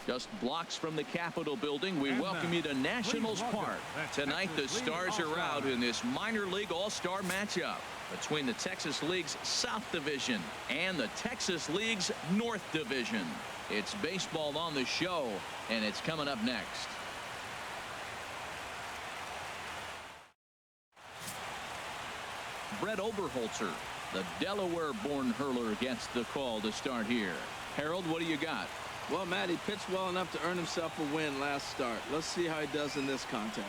Just blocks from the Capitol building, we welcome you to Nationals Park. Tonight, the Stars are out in this minor league all-star matchup between the Texas League's South Division and the Texas League's North Division. It's baseball on the show, and it's coming up next. Brett Oberholzer, the Delaware-born hurler, gets the call to start here. Harold, what do you got? Well, Matt, he pitched well enough to earn himself a win last start. Let's see how he does in this contest.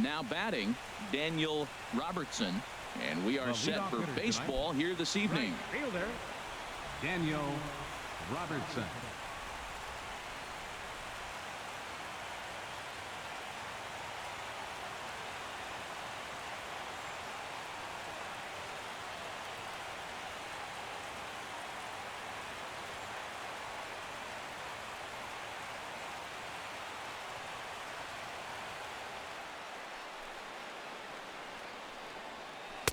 Now batting, Daniel Robertson. And we are set for baseball here this evening. Right fielder, Daniel Robertson.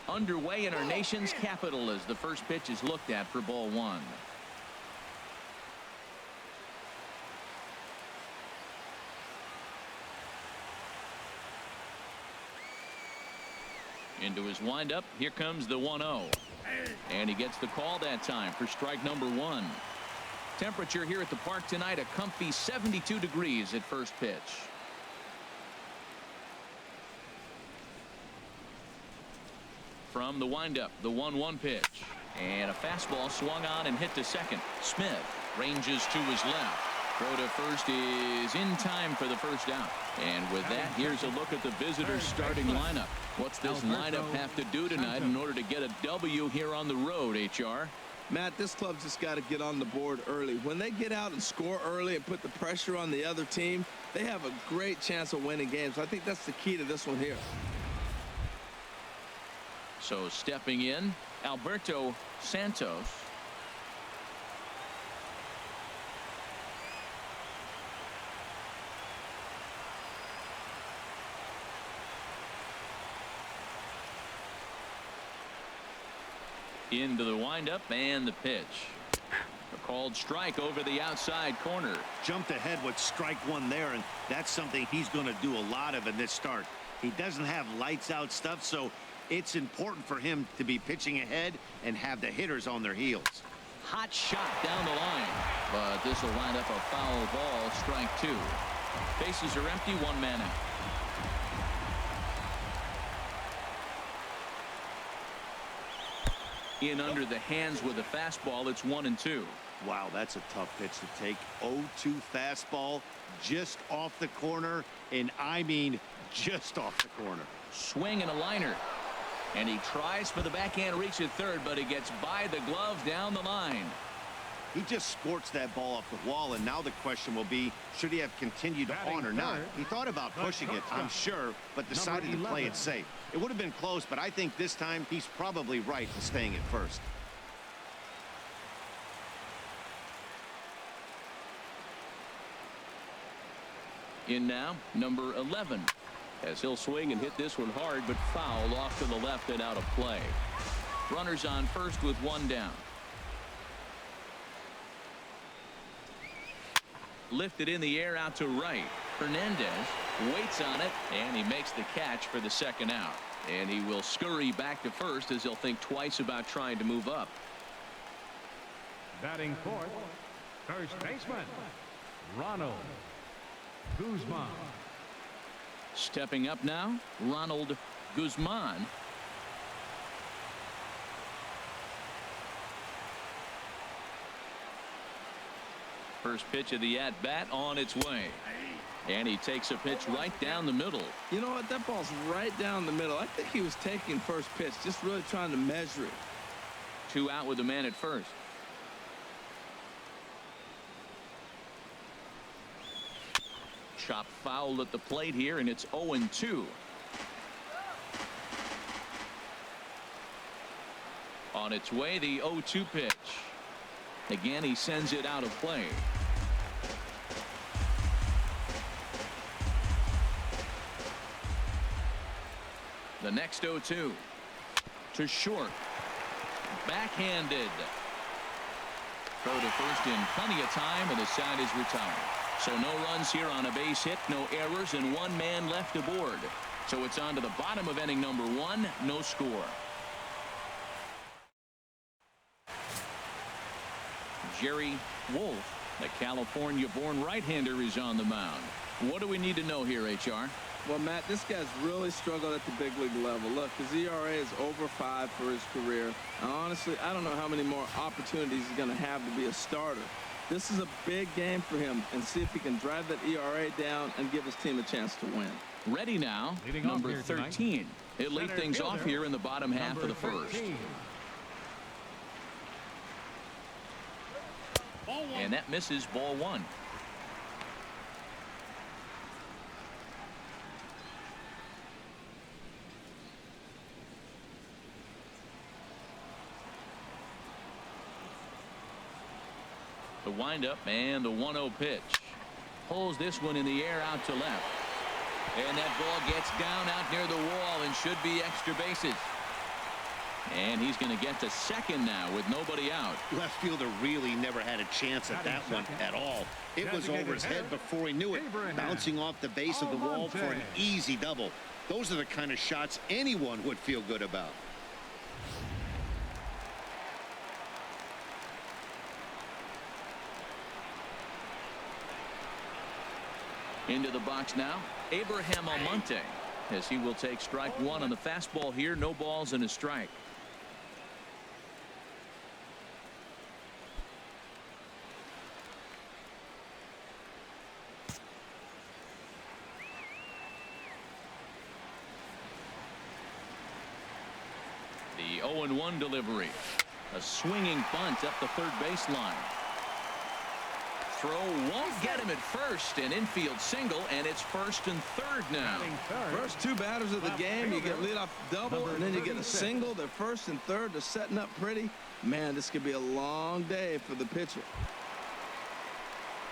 Underway in our nation's capital as the first pitch is looked at for ball one. Into his windup. Here comes the 1-0. And he gets the call that time for strike number one. Temperature here at the park tonight, a comfy 72 degrees at first pitch. From the windup, the 1-1 pitch. And a fastball swung on and hit to second. Smith ranges to his left. Throw to first is in time for the first out. And with that, here's a look at the visitors' starting lineup. What's this lineup have to do tonight in order to get a W here on the road, HR? Matt, this club just got to get on the board early. When they get out and score early and put the pressure on the other team, they have a great chance of winning games. I think that's the key to this one here. So stepping in, Alberto Santos. Into the windup and the pitch. A called strike over the outside corner. Jumped ahead with strike one there, and that's something he's going to do a lot of in this start. He doesn't have lights out stuff, so it's important for him to be pitching ahead and have the hitters on their heels. Hot shot down the line, but this will wind up a foul ball, strike two. Bases are empty, one man out. In under the hands with a fastball, it's 1-2. Wow, that's a tough pitch to take. 0-2 fastball just off the corner, and I mean just off the corner. Swing and a liner. And he tries for the backhand reach at third, but he gets by the glove down the line. He just squirts that ball off the wall, and now the question will be, should he have continued on or not? He thought about pushing it, I'm sure, but decided to play it safe. It would have been close, but I think this time he's probably right in staying at first. In now, number 11. As he'll swing and hit this one hard, but foul off to the left and out of play. Runners on first with one down. Lifted in the air out to right. Hernandez waits on it, and he makes the catch for the second out. And he will scurry back to first as he'll think twice about trying to move up. Batting fourth, first baseman, Ronald Guzman. Stepping up now, Ronald Guzman. First pitch of the at-bat on its way. And he takes a pitch right down the middle. You know what? That ball's right down the middle. I think he was taking first pitch, just really trying to measure it. 2 out with the man at first. Chop foul at the plate here, and it's 0-2. On its way, the 0-2 pitch. Again, he sends it out of play. The next 0-2. to short. Backhanded. Throw to first in plenty of time, and the side is retired. So no runs here on a base hit, no errors, and one man left aboard. So it's on to the bottom of inning number 1, no score. Jerry Wolf, the California-born right-hander, is on the mound. What do we need to know here, HR? Well, Matt, this guy's really struggled at the big league level. Look, his ERA is over 5 for his career. And honestly, I don't know how many more opportunities he's going to have to be a starter. This is a big game for him, and see if he can drive that ERA down and give his team a chance to win. Ready now, number 13. He'll lead things off here in the bottom half of the first. And that misses, ball 1. The windup and the 1-0 pitch. Pulls this one in the air out to left. And that ball gets down out near the wall and should be extra bases. And he's going to get to second now with nobody out. Left fielder really never had a chance at that one at all. It was over his head before he knew it, bouncing off the base of the wall for an easy double. Those are the kind of shots anyone would feel good about. Into the box now, Abraham Almonte, as he will take strike 1 on the fastball here. No balls and a strike. The 0-1 delivery. A swinging bunt up the third baseline. Throw won't get him at first, an infield single, and it's first and third now. First 2 batters of the game, you get leadoff double, and then you get a single. They're first and third. They're setting up pretty. Man, this could be a long day for the pitcher.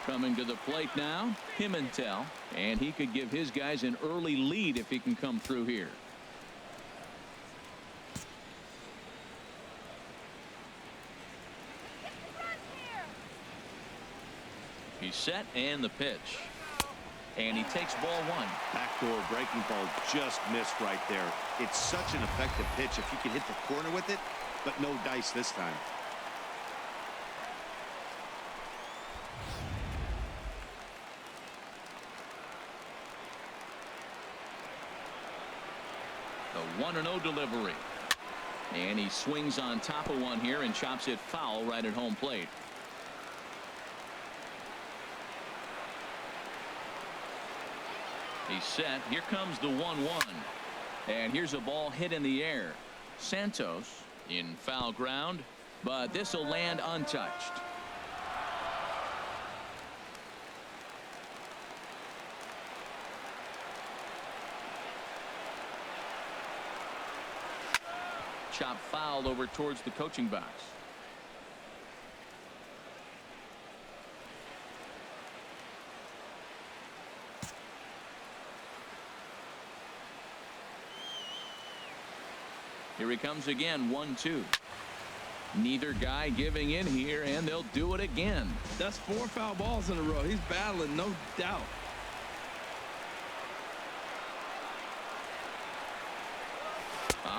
Coming to the plate now, Pimentel, and he could give his guys an early lead if he can come through here. He's set, and the pitch. And he takes ball 1. Backdoor breaking ball just missed right there. It's such an effective pitch if you can hit the corner with it, but no dice this time. The 1-0 delivery. And he swings on top of one here and chops it foul right at home plate. He's set. Here comes the 1-1. And here's a ball hit in the air. Santos in foul ground, but this will land untouched. Chop foul over towards the coaching box. Here he comes again, 1-2. Neither guy giving in here, and they'll do it again. That's 4 foul balls in a row. He's battling, no doubt.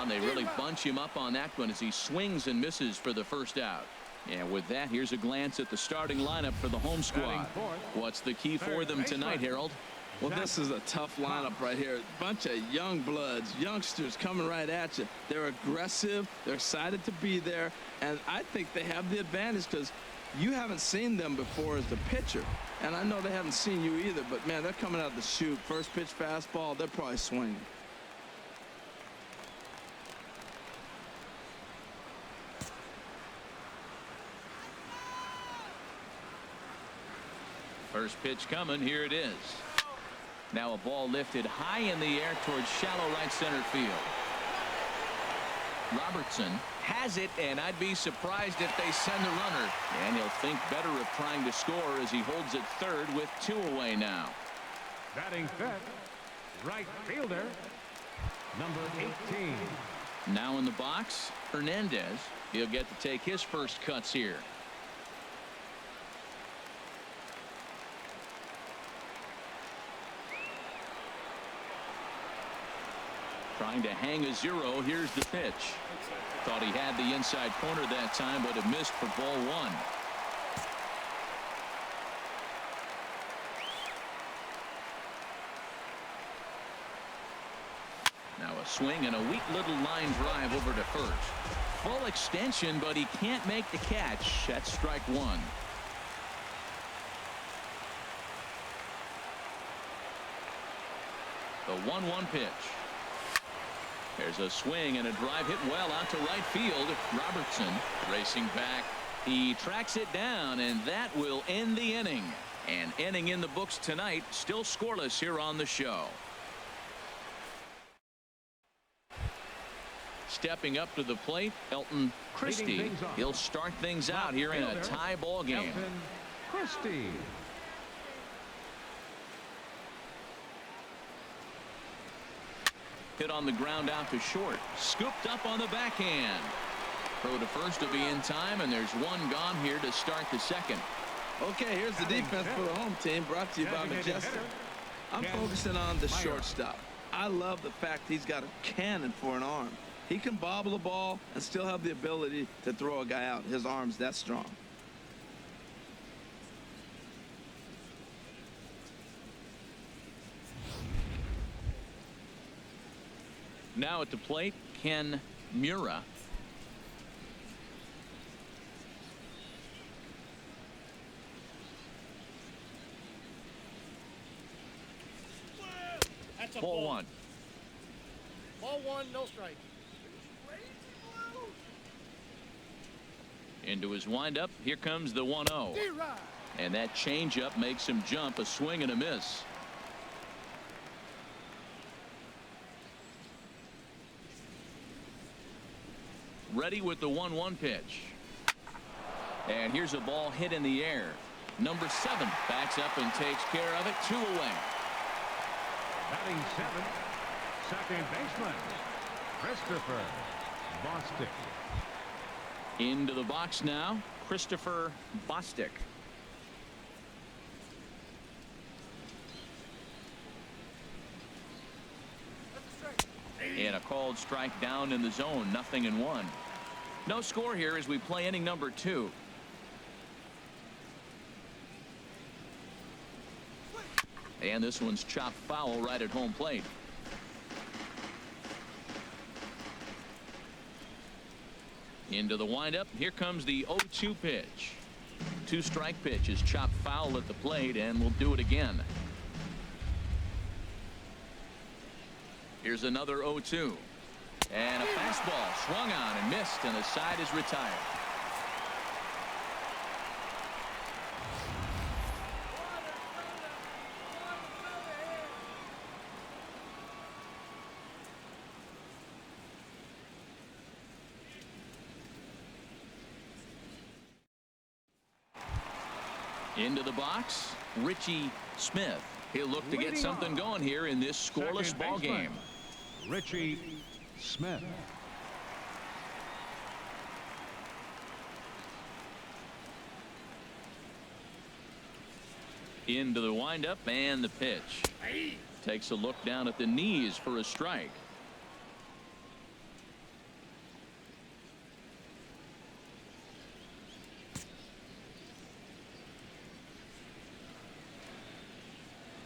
They really bunch him up on that one as he swings and misses for the first out. And with that, here's a glance at the starting lineup for the home squad. What's the key for them tonight, Harold? Well, this is a tough lineup right here. Bunch of young bloods, youngsters coming right at you. They're aggressive. They're excited to be there. And I think they have the advantage because you haven't seen them before as the pitcher. And I know they haven't seen you either. But, man, they're coming out of the chute. First pitch fastball, they're probably swinging. First pitch coming. Here it is. Now a ball lifted high in the air towards shallow right center field. Robertson has it, and I'd be surprised if they send the runner. And he'll think better of trying to score as he holds it third with 2 away now. Batting fifth, right fielder, number 18. Now in the box, Hernandez. He'll get to take his first cuts here. Trying to hang a 0. Here's the pitch. Thought he had the inside corner that time, but it missed for ball 1. Now a swing and a weak little line drive over to first. Full extension, but he can't make the catch. That's strike 1. The 1-1 pitch. There's a swing and a drive hit well out to right field. Robertson racing back. He tracks it down, and that will end the inning. An inning in the books tonight, still scoreless here on the show. Stepping up to the plate, Elton Christie. He'll start things out here in a tie ball game. Elton Christie. Hit on the ground out to short. Scooped up on the backhand. Throw to first to be in time, and there's one gone here to start the second. Okay, here's the defense for the home team, brought to you by Majestic. I'm focusing on the shortstop. I love the fact he's got a cannon for an arm. He can bobble the ball and still have the ability to throw a guy out. His arm's that strong. Now at the plate, Ken Mura. That's a Ball 1. Ball 1, no strike. Into his windup. Here comes the 1-0. And that changeup makes him jump. A swing and a miss. Ready with the 1-1 pitch. And here's a ball hit in the air. Number 7 backs up and takes care of it. 2 away. Batting 7, second baseman, Christopher Bostic. Into the box now, Christopher Bostic. And a called strike down in the zone. 0-1. No score here as we play inning number 2. And this one's chopped foul right at home plate. Into the windup. Here comes the 0-2 pitch. 2-strike pitch is chopped foul at the plate, and we'll do it again. Here's another 0-2. And a fastball swung on and missed, and the side is retired. Into the box, Richie Smith. He'll look to get something going here in this scoreless ball game. Richie Smith. Into the windup and the pitch. Takes a look down at the knees for a strike.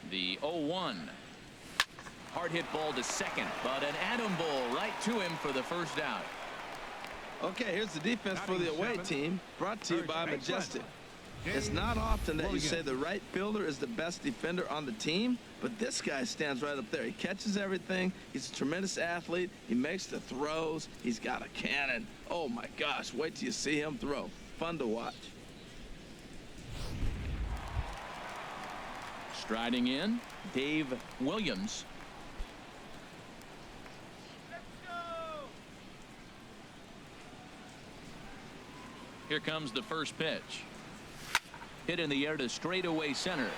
The 0-1. Hard hit ball to second, but an atom ball right to him for the first out. Okay, here's the defense for the away team, brought to you by Majestic. It's not often that you say the right fielder is the best defender on the team, but this guy stands right up there. He catches everything. He's a tremendous athlete. He makes the throws. He's got a cannon. Oh my gosh, wait till you see him throw. Fun to watch. Striding in, Dave Williams. Here comes the first pitch. Hit in the air to straightaway center.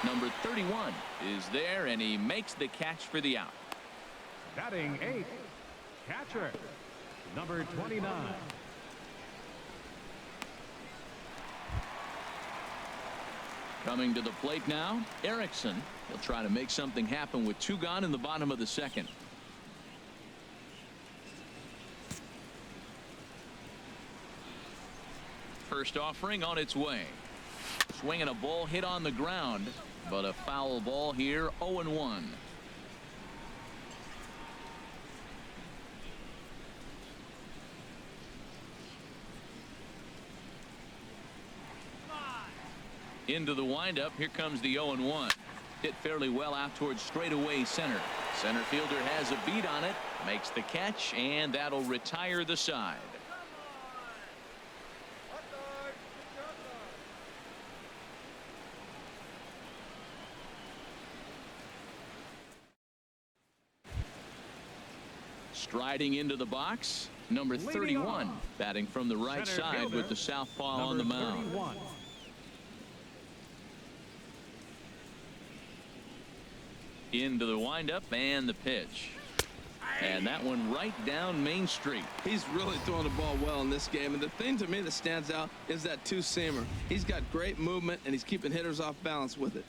Number 31 is there, and he makes the catch for the out. Batting 8, Catcher, number 29. Coming to the plate now, Erickson. He'll try to make something happen with 2 gone in the bottom of the second. First offering on its way. Swinging a ball hit on the ground, but a foul ball here, 0-1. Into the windup. Here comes the 0-1. Hit fairly well out towards straightaway center. Center fielder has a beat on it, makes the catch, and that'll retire the side. Striding into the box, number 31, batting from the right side with the southpaw on the mound. 31. Into the windup and the pitch. And that one right down Main Street. He's really throwing the ball well in this game. And the thing to me that stands out is that two-seamer. He's got great movement, and he's keeping hitters off balance with it.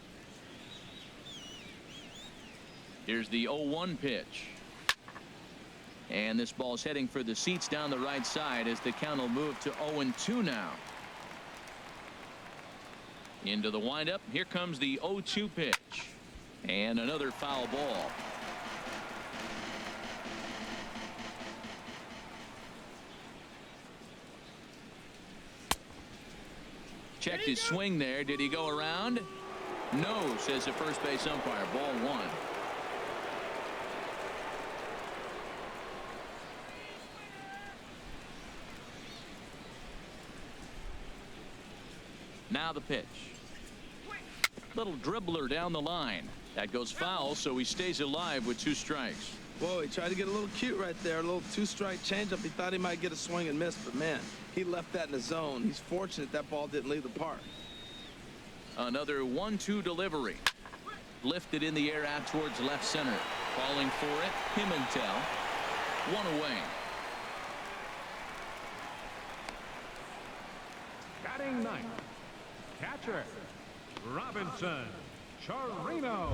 Here's the 0-1 pitch. And this ball's heading for the seats down the right side as the count will move to 0-2 now. Into the windup. Here comes the 0-2 pitch. And another foul ball. Checked his swing there. Did he go around? No, says the first base umpire. Ball 1. Now the pitch. Little dribbler down the line. That goes foul, so he stays alive with 2 strikes. Whoa, he tried to get a little cute right there. A little 2-strike changeup. He thought he might get a swing and miss, but man, he left that in the zone. He's fortunate that ball didn't leave the park. Another 1-2 delivery. Lifted in the air out towards left center. Falling for it, Pimentel. 1 away. Batting 9th. Catcher, Robinson Chirinos.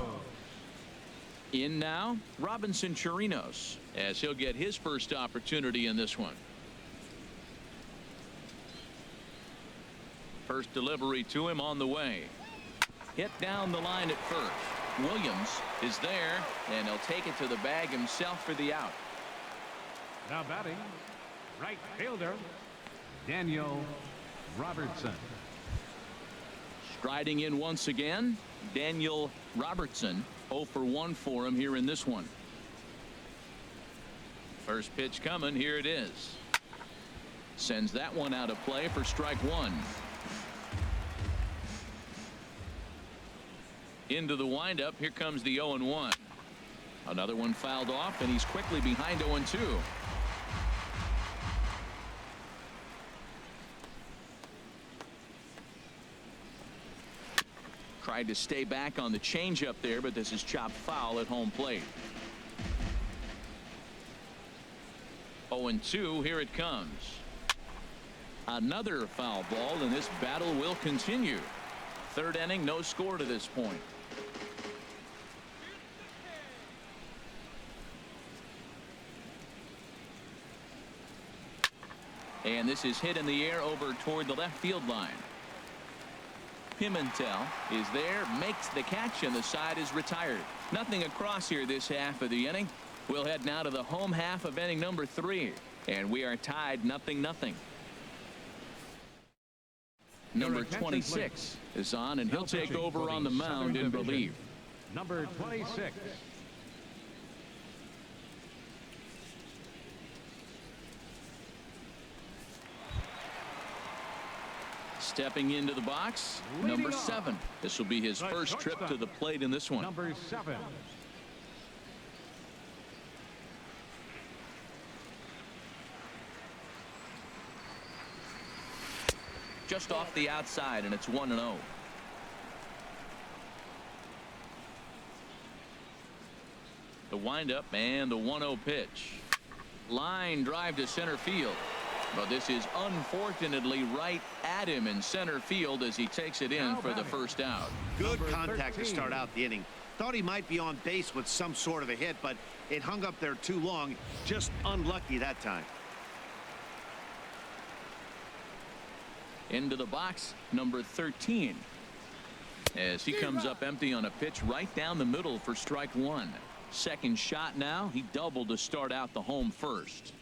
In now, Robinson Chirinos, as he'll get his first opportunity in this one. First delivery to him on the way. Hit down the line at first. Williams is there, and he'll take it to the bag himself for the out. Now batting, right fielder, Daniel Robertson. Striding in once again, Daniel Robertson. 0 for 1 for him here in this one. First pitch coming. Here it is. Sends that one out of play for strike 1. Into the windup. Here comes the 0-1. Another one fouled off, and he's quickly behind 0-2. Tried to stay back on the changeup there, but this is chopped foul at home plate. 0-2. Here it comes. Another foul ball, and this battle will continue. 3rd inning, no score to this point. And this is hit in the air over toward the left field line. Pimentel is there, makes the catch, and the side is retired. Nothing across here this half of the inning. We'll head now to the home half of inning number 3, and we are tied 0-0. Number 26 is on, and he'll take over on the mound in relief. Number 26. Stepping into the box, number 7. This will be his first trip to the plate in this one. Number 7. Just off the outside, and it's 1-0. The windup and the 1-0 pitch. Line drive to center field. But this is unfortunately right at him in center field as he takes it in for the first out. Good contact to start out the inning. Thought he might be on base with some sort of a hit, but it hung up there too long. Just unlucky that time. Into the box, number 13. As he comes up empty on a pitch right down the middle for strike one. Second shot now. He doubled to start out the home first.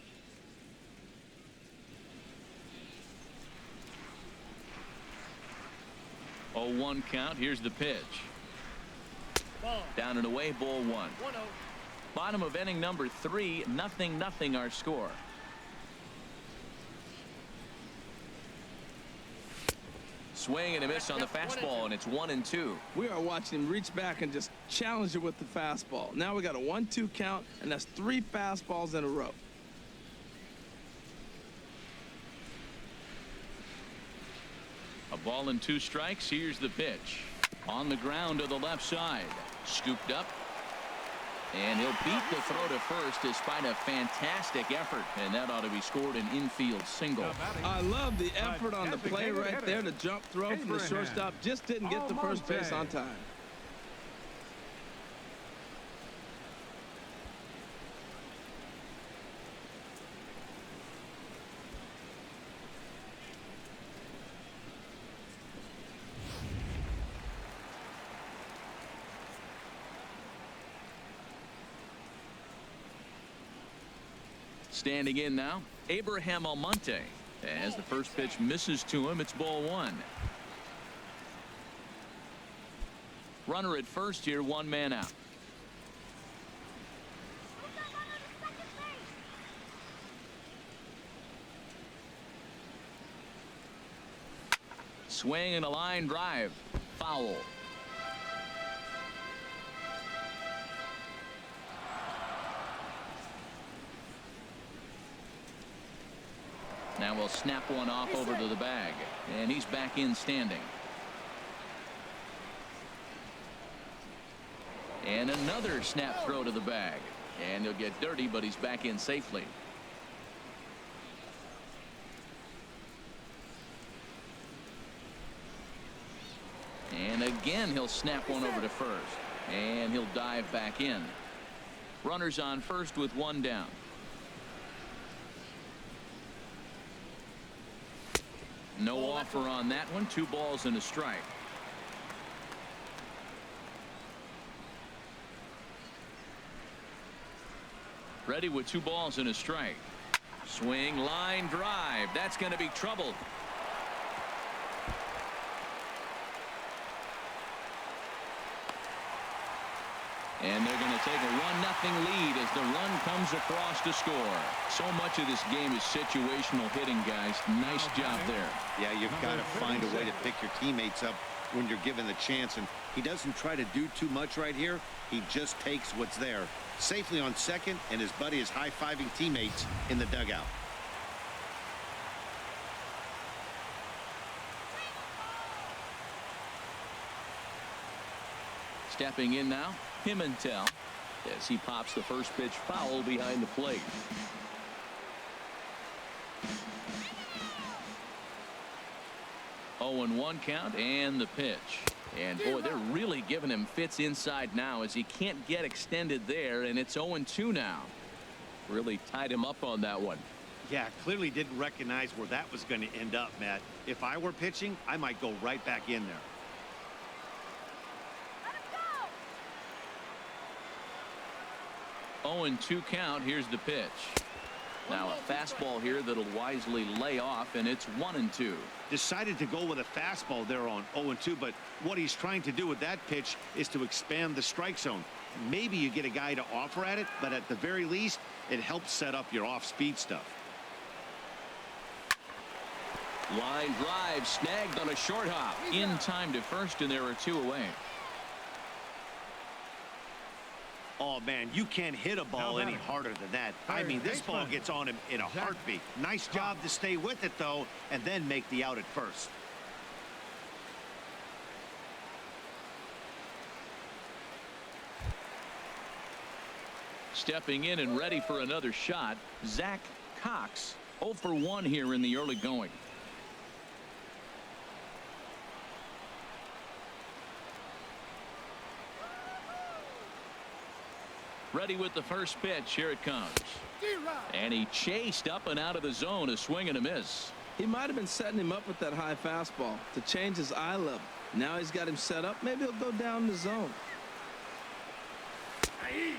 0-1 count. Here's the pitch. Ball. Down and away, ball one. 1-0. Bottom of inning number 3, 0-0 our score. Swing and a miss on the fastball, and it's 1-2. We are watching him reach back and just challenge it with the fastball. Now we got a 1-2 count, and that's 3 fastballs in a row. A ball and 2 strikes. Here's the pitch. On the ground to the left side. Scooped up. And he'll beat the throw to first despite a fantastic effort. And that ought to be scored an infield single. I love the effort on the play right there. The jump throw from the shortstop. Just didn't get to first base on time. Standing in now, Abraham Almonte. As the first pitch misses to him, it's ball one. Runner at first here, 1 man out. Swing and a line drive. Foul. Now we'll snap one off over to the bag, and he's back in standing. And another snap throw to the bag, and he'll get dirty, but he's back in safely. And again he'll snap one over to first, and he'll dive back in. Runners on first with 1 down. No offer on that one. 2 balls and a strike. Ready with 2 balls and a strike. Swing, line drive. That's going to be trouble. And they're going to take a 1-0 lead as the run comes across to score. So much of this game is situational hitting, guys. Nice job there. Yeah, you've got to find a way to pick your teammates up when you're given the chance. And he doesn't try to do too much right here. He just takes what's there. Safely on second, and his buddy is high-fiving teammates in the dugout. Stepping in now, Pimentel, as he pops the first pitch foul behind the plate. Oh, and 1 count, and the pitch. And boy, they're really giving him fits inside now as he can't get extended there, and it's 0-2 now. Really tied him up on that one. Yeah, clearly didn't recognize where that was going to end up, Matt. If I were pitching, I might go right back in there. 0-2 count. Here's the pitch. Now a fastball here that'll wisely lay off, and it's 1-2. Decided to go with a fastball there on 0-2, but what he's trying to do with that pitch is to expand the strike zone. Maybe you get a guy to offer at it, but at the very least, it helps set up your off-speed stuff. Line drive snagged on a short hop. In time to first, and there are 2 away. Oh, man, you can't hit a ball any harder than that. I mean, this ball gets on him in a heartbeat. Nice job to stay with it, though, and then make the out at first. Stepping in and ready for another shot, Zach Cox. 0 for 1 here in the early going. Ready with the first pitch. Here it comes. And he chased up and out of the zone. A swing and a miss. He might have been setting him up with that high fastball to change his eye level. Now he's got him set up. Maybe he'll go down the zone.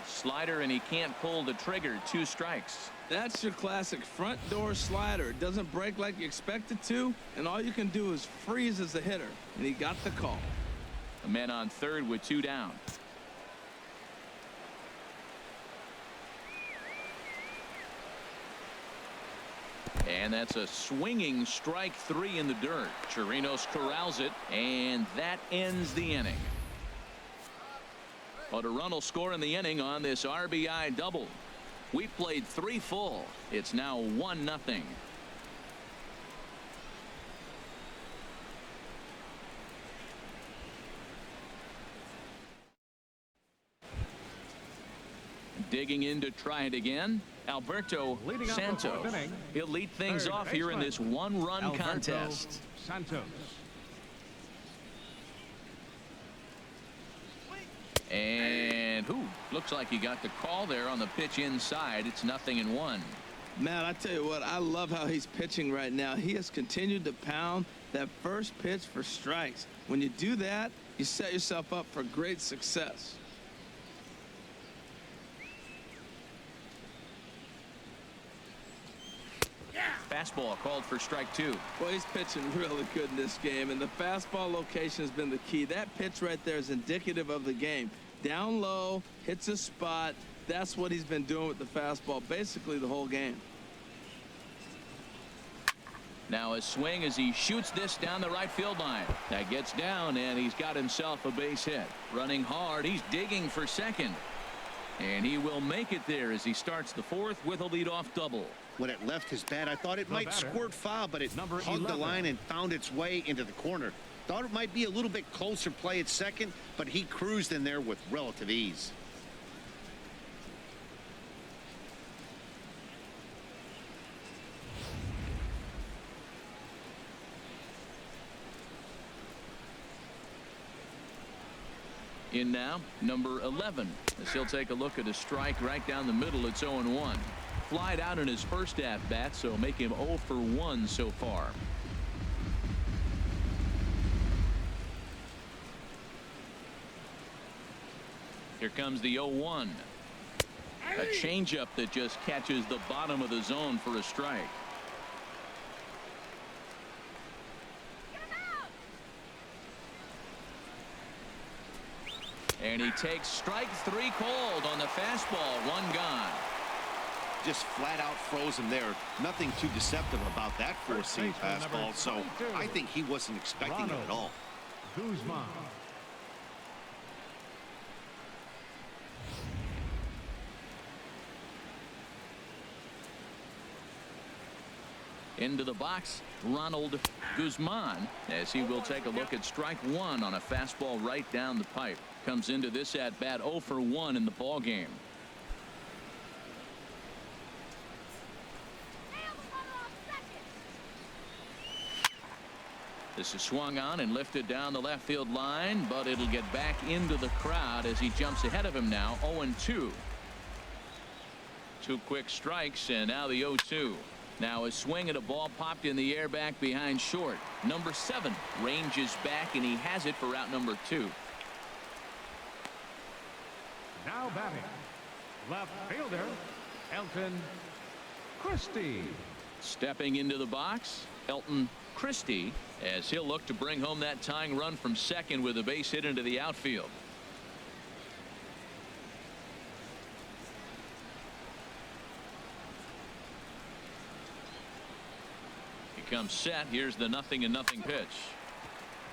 Slider, and he can't pull the trigger. 2 strikes. That's your classic front door slider. It doesn't break like you expect it to, and all you can do is freeze as a hitter. And he got the call. A man on third with 2 down. And that's a swinging strike 3 in the dirt. Chirinos corrals it, and that ends the inning. But a run will score in the inning on this RBI double. We played 3 full. It's now 1-0. Digging in to try it again, Alberto Santos. He'll lead things off here in this 1-run contest. Santos. And looks like he got the call there on the pitch inside. It's 0-1. Matt, I tell you what, I love how he's pitching right now. He has continued to pound that first pitch for strikes. When you do that, you set yourself up for great success. Fastball called for strike 2. Well, he's pitching really good in this game, and the fastball location has been the key. That pitch right there is indicative of the game. Down low, hits a spot. That's what he's been doing with the fastball basically the whole game. Now a swing as he shoots this down the right field line. That gets down, and he's got himself a base hit. Running hard, he's digging for second. And he will make it there as he starts the 4th with a leadoff double. When it left his bat, I thought it might squirt foul, but it hugged the line and found its way into the corner. Thought it might be a little bit closer play at second, but he cruised in there with relative ease. In now, number 11. As he'll take a look at a strike right down the middle. It's 0-1. Flied out in his first at-bat, so make him 0 for 1 so far. Here comes the 0-1. A changeup that just catches the bottom of the zone for a strike. And he takes strike 3 called on the fastball. 1 gone. Just flat out froze him there. Nothing too deceptive about that 4-seam fastball, so I think he wasn't expecting it at all. Guzman. Into the box, Ronald Guzman, as he will take a look at strike 1 on a fastball right down the pipe. Comes into this at bat 0 for 1 in the ball game. This is swung on and lifted down the left field line, but it'll get back into the crowd as he jumps ahead of him now. 0-2. 2 quick strikes, and now the 0-2. Now a swing at a ball popped in the air back behind short. Number 7 ranges back, and he has it for out number 2. Now batting, left fielder, Elton Christie. Stepping into the box, Elton Christie, as he'll look to bring home that tying run from second with a base hit into the outfield. He comes set. Here's the 0-0 pitch.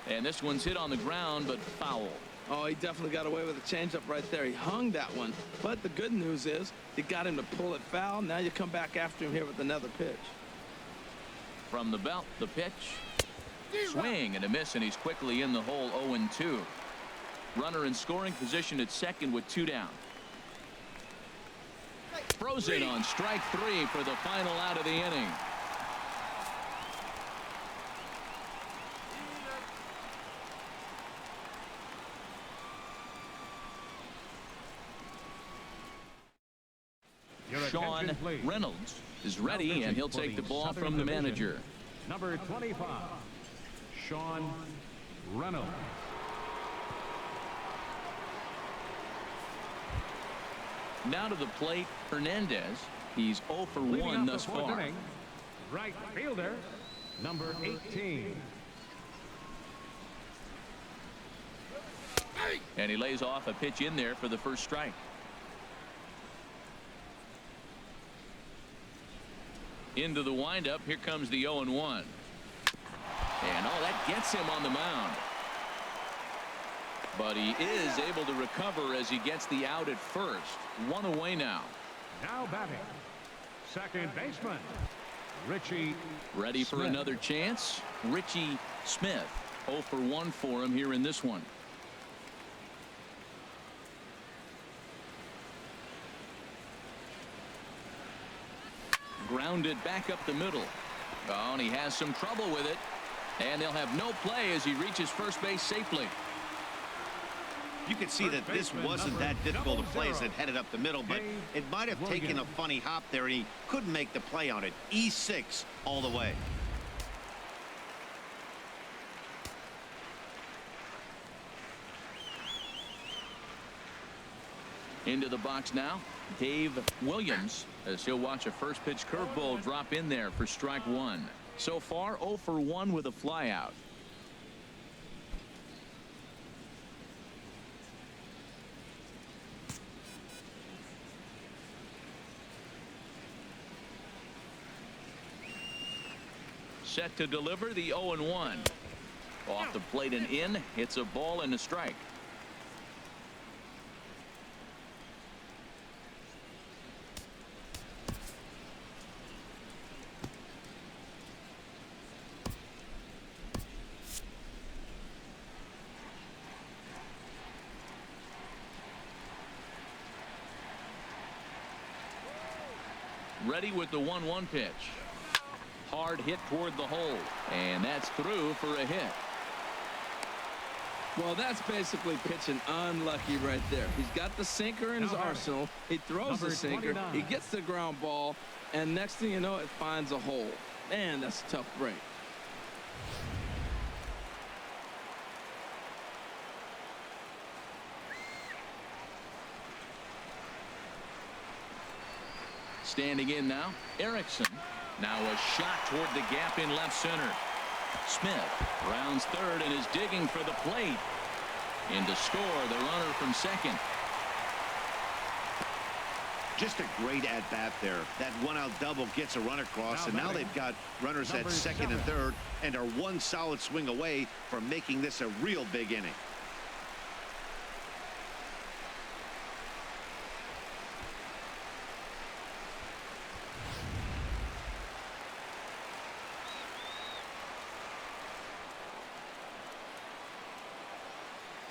And this one's hit on the ground, but foul. Oh, he definitely got away with a changeup right there. He hung that one. But the good news is you got him to pull it foul. Now you come back after him here with another pitch. From the belt, the pitch. Swing and a miss, and he's quickly in the hole. 0-2. Runner in scoring position at second with 2 down. Throws it on strike 3 for the final out of the inning. Sean Reynolds is ready, and he'll take the ball from the manager. Number 25, Sean Reynolds. Now to the plate, Hernandez. He's 0 for 1 thus far. Inning, right fielder, number 18. And he lays off a pitch in there for the first strike. Into the windup. Here comes the 0-1. And that gets him on the mound. But he is able to recover as he gets the out at first. 1 away now. Now batting, second baseman, Richie. Ready for Smith. another chance. Richie Smith. 0 for 1 for him here in this one. Grounded back up the middle. Oh, and he has some trouble with it. And they'll have no play as he reaches first base safely. You could see that this wasn't that difficult to play as it headed up the middle, but it might have taken a funny hop there, and he couldn't make the play on it. E6 all the way. Into the box now, Dave Williams, as he'll watch a first pitch curveball drop in there for strike 1. So far 0 for 1 with a flyout. Set to deliver the 0-1. Off the plate and in. It's a ball and a strike. Ready with the 1-1 pitch. Hard hit toward the hole, and that's through for a hit. Well, that's basically pitching unlucky right there. He's got the sinker in his arsenal. He throws the sinker. 29. He gets the ground ball, and next thing you know, it finds a hole. Man, that's a tough break. Standing in now, Erickson. Now a shot toward the gap in left center. Smith rounds third and is digging for the plate. In to score the runner from second. Just a great at-bat there. That one-out double gets a run across, and now they've got runners at second and third and are one solid swing away from making this a real big inning.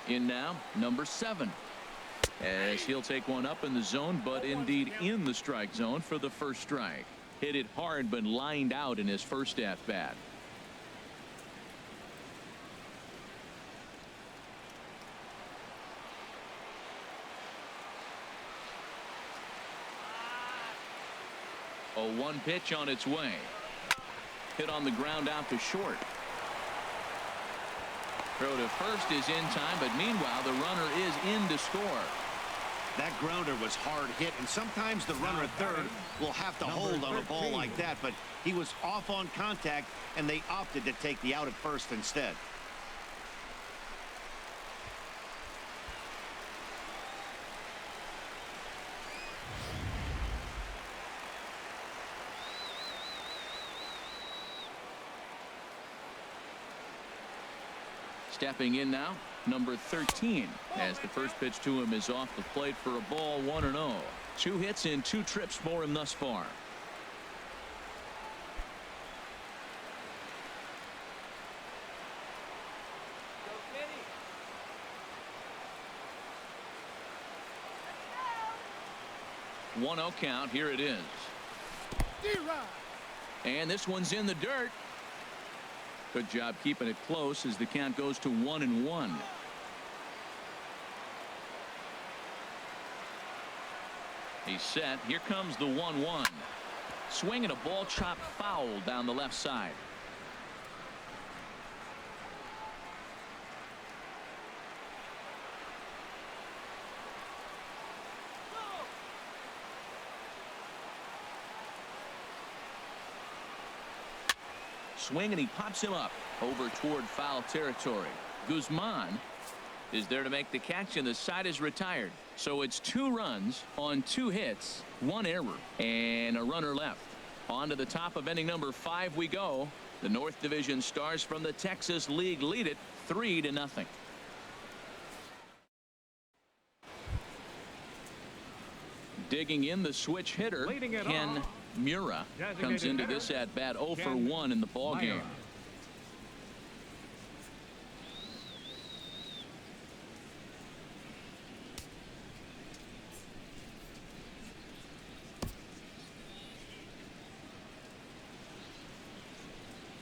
In now, number 7. As he'll take one up in the zone, but indeed in the strike zone for the first strike. Hit it hard, but lined out in his first at-bat. A 1 pitch on its way. Hit on the ground out to short. Throw to first is in time, but meanwhile the runner is in to score. That grounder was hard hit, and sometimes the runner at third will have to hold on a ball like that, but he was off on contact, and they opted to take the out at first instead. Stepping in now, number 13, as the first pitch to him is off the plate for a ball, 1-0. 2 hits in 2 trips for him thus far. 1-0 count. Here it is. Durham. And this one's in the dirt. Good job keeping it close as the count goes to 1-1. He's set. Here comes the 1-1. Swinging a ball chopped foul down the left side. Swing, and he pops him up over toward foul territory. Guzman is there to make the catch, and the side is retired. So it's 2 runs on 2 hits, 1 error, and a runner left. On to the top of inning number 5 we go. The North Division Stars from the Texas League lead it 3-0. Digging in, the switch hitter, Ken Mura, comes into this at bat 0 for 1 in the ball game.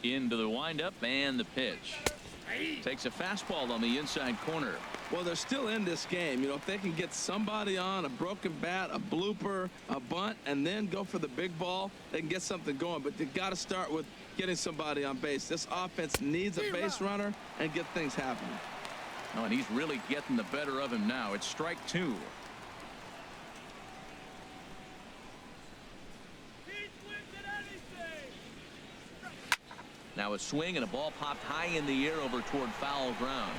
Into the windup and the pitch. Takes a fastball on the inside corner. Well, they're still in this game. You know, if they can get somebody on a broken bat, a blooper, a bunt, and then go for the big ball, they can get something going. But they've got to start with getting somebody on base. This offense needs a base runner and get things happening. Oh, and he's really getting the better of him now. It's strike 2. Now a swing, and a ball popped high in the air over toward foul ground.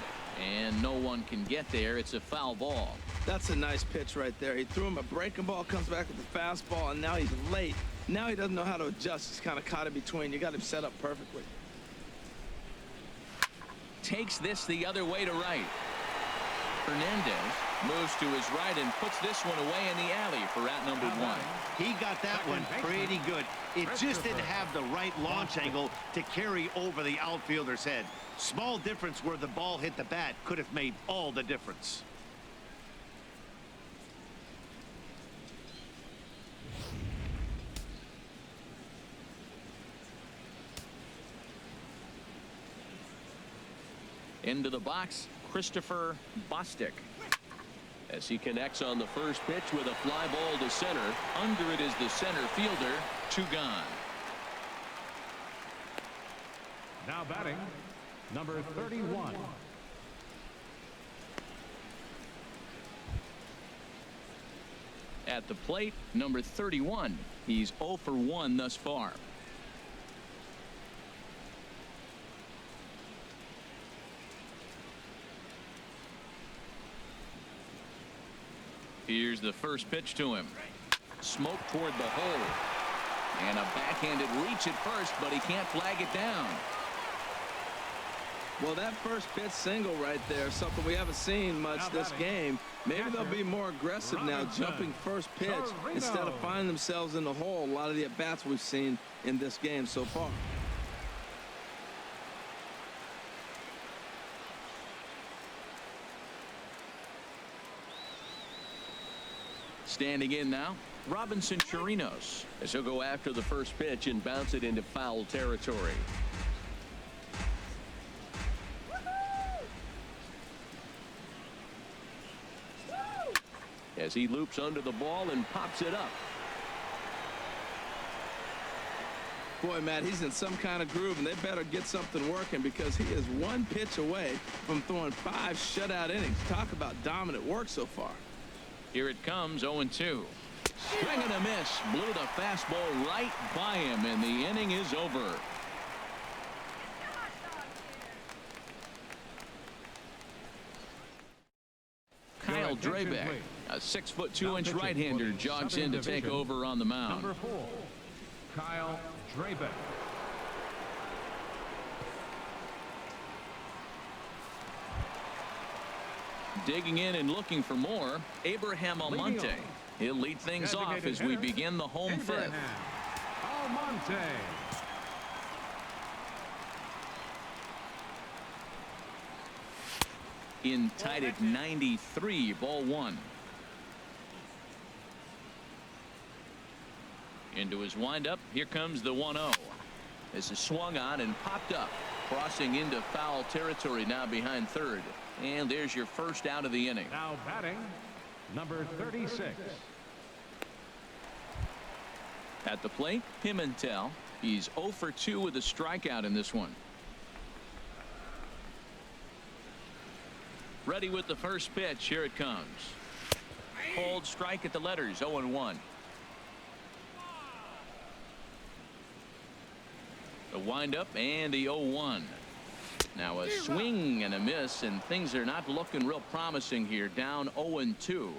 And no one can get there. It's a foul ball. That's a nice pitch right there. He threw him a breaking ball, comes back with the fastball, and now he's late. Now he doesn't know how to adjust. He's kind of caught in between. You got him set up perfectly. Takes this the other way to right. Hernandez moves to his right and puts this one away in the alley for out number 1. He got that one pretty good. It just didn't have the right launch angle to carry over the outfielder's head. Small difference where the ball hit the bat could have made all the difference. Into the box, Christopher Bostic, as he connects on the first pitch with a fly ball to center. Under it is the center fielder. 2 gone. Now batting, number 31. At the plate, number 31. He's 0 for 1 thus far. Here's the first pitch to him. Smoke toward the hole. And a backhanded reach at first, but he can't flag it down. Well, that first pitch single right there, something we haven't seen much this game. Maybe they'll be more aggressive now, jumping first pitch instead of finding themselves in the hole. A lot of the at-bats we've seen in this game so far. Standing in now, Robinson Chirinos, as he'll go after the first pitch and bounce it into foul territory. As he loops under the ball and pops it up. Boy, Matt, he's in some kind of groove, and they better get something working because he is 1 pitch away from throwing 5 shutout innings. Talk about dominant work so far. Here it comes, 0-2. Swing and a miss. Blew the fastball right by him, and the inning is over. Kyle Drabeck, a 6'2" right-hander, jogs in to take over on the mound. Number 4, Kyle Drabeck. Digging in and looking for more, Abraham Almonte. He'll lead things off as we begin the home fifth. Almonte. In tied at 93, ball 1. Into his windup. Here comes the 1-0. This is swung on and popped up. Crossing into foul territory now behind third. And there's your first out of the inning. Now batting, number 36. At the plate, Pimentel. He's 0 for 2 with a strikeout in this one. Ready with the first pitch. Here it comes. Cold strike at the letters. 0-1. The windup and the 0-1. Now a swing and a miss, and things are not looking real promising here. Down 0-2.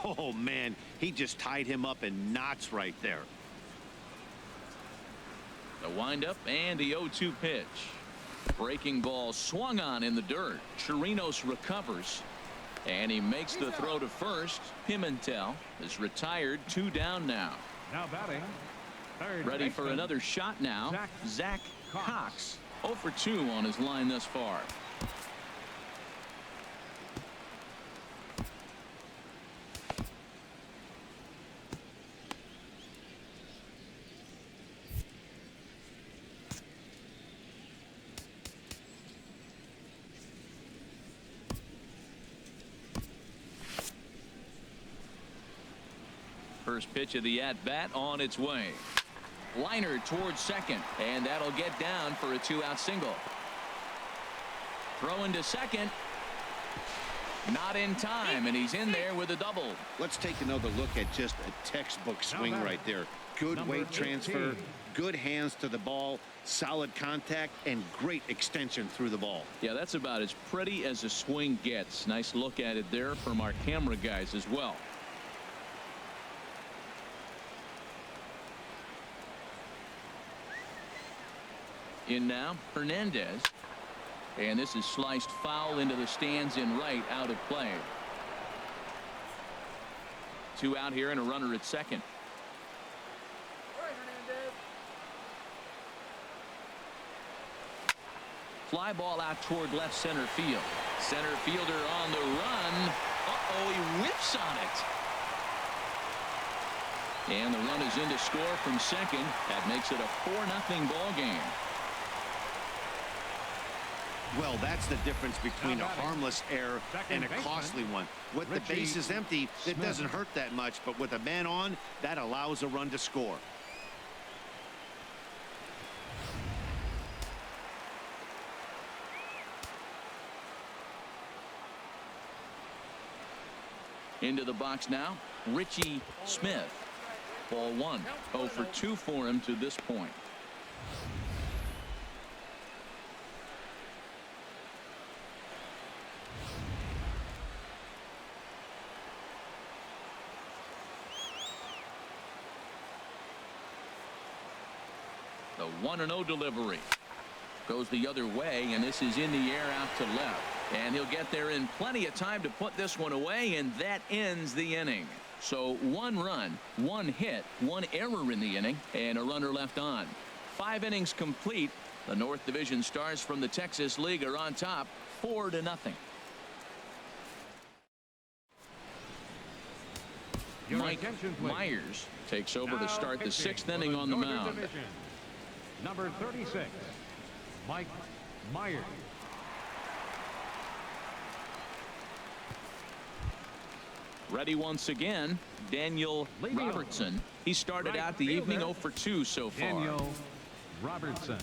Oh, man, he just tied him up in knots right there. The windup and the 0-2 pitch. Breaking ball swung on in the dirt. Chirinos recovers, and he makes the throw to first. Pimentel is retired. 2 down now. Now batting, third Ready for baseman, another shot now. Zach Cox. 0 for 2 on his line thus far. First pitch of the at-bat on its way. Liner towards second, and that'll get down for a 2-out single. Throw into second. Not in time, and he's in there with a double. Let's take another look at just a textbook swing right there. Good weight transfer, good hands to the ball, solid contact, and great extension through the ball. Yeah, that's about as pretty as a swing gets. Nice look at it there from our camera guys as well. In now, Hernandez. And this is sliced foul into the stands in right, out of play. 2 out here and a runner at second. Fly ball out toward left center field. Center fielder on the run. Uh-oh, he whips on it. And the run is in to score from second. That makes it a 4-0 ball game. Well, that's the difference between a harmless error and a costly one. With the bases empty, it doesn't hurt that much, but with a man on, that allows a run to score. Into the box now, Richie Smith. Ball 1. 0 for 2 for him to this point. The 1-0 delivery goes the other way, and this is in the air out to left. And he'll get there in plenty of time to put this one away, and that ends the inning. So 1 run, 1 hit, 1 error in the inning, and a runner left on. 5 innings complete. The North Division Stars from the Texas League are on top, 4-0. Mike Myers takes over to start the 6th inning on the mound. Number 36, Mike Myers. Ready once again, Daniel Robertson. He started out the evening 0 for 2 so far. Daniel Robertson.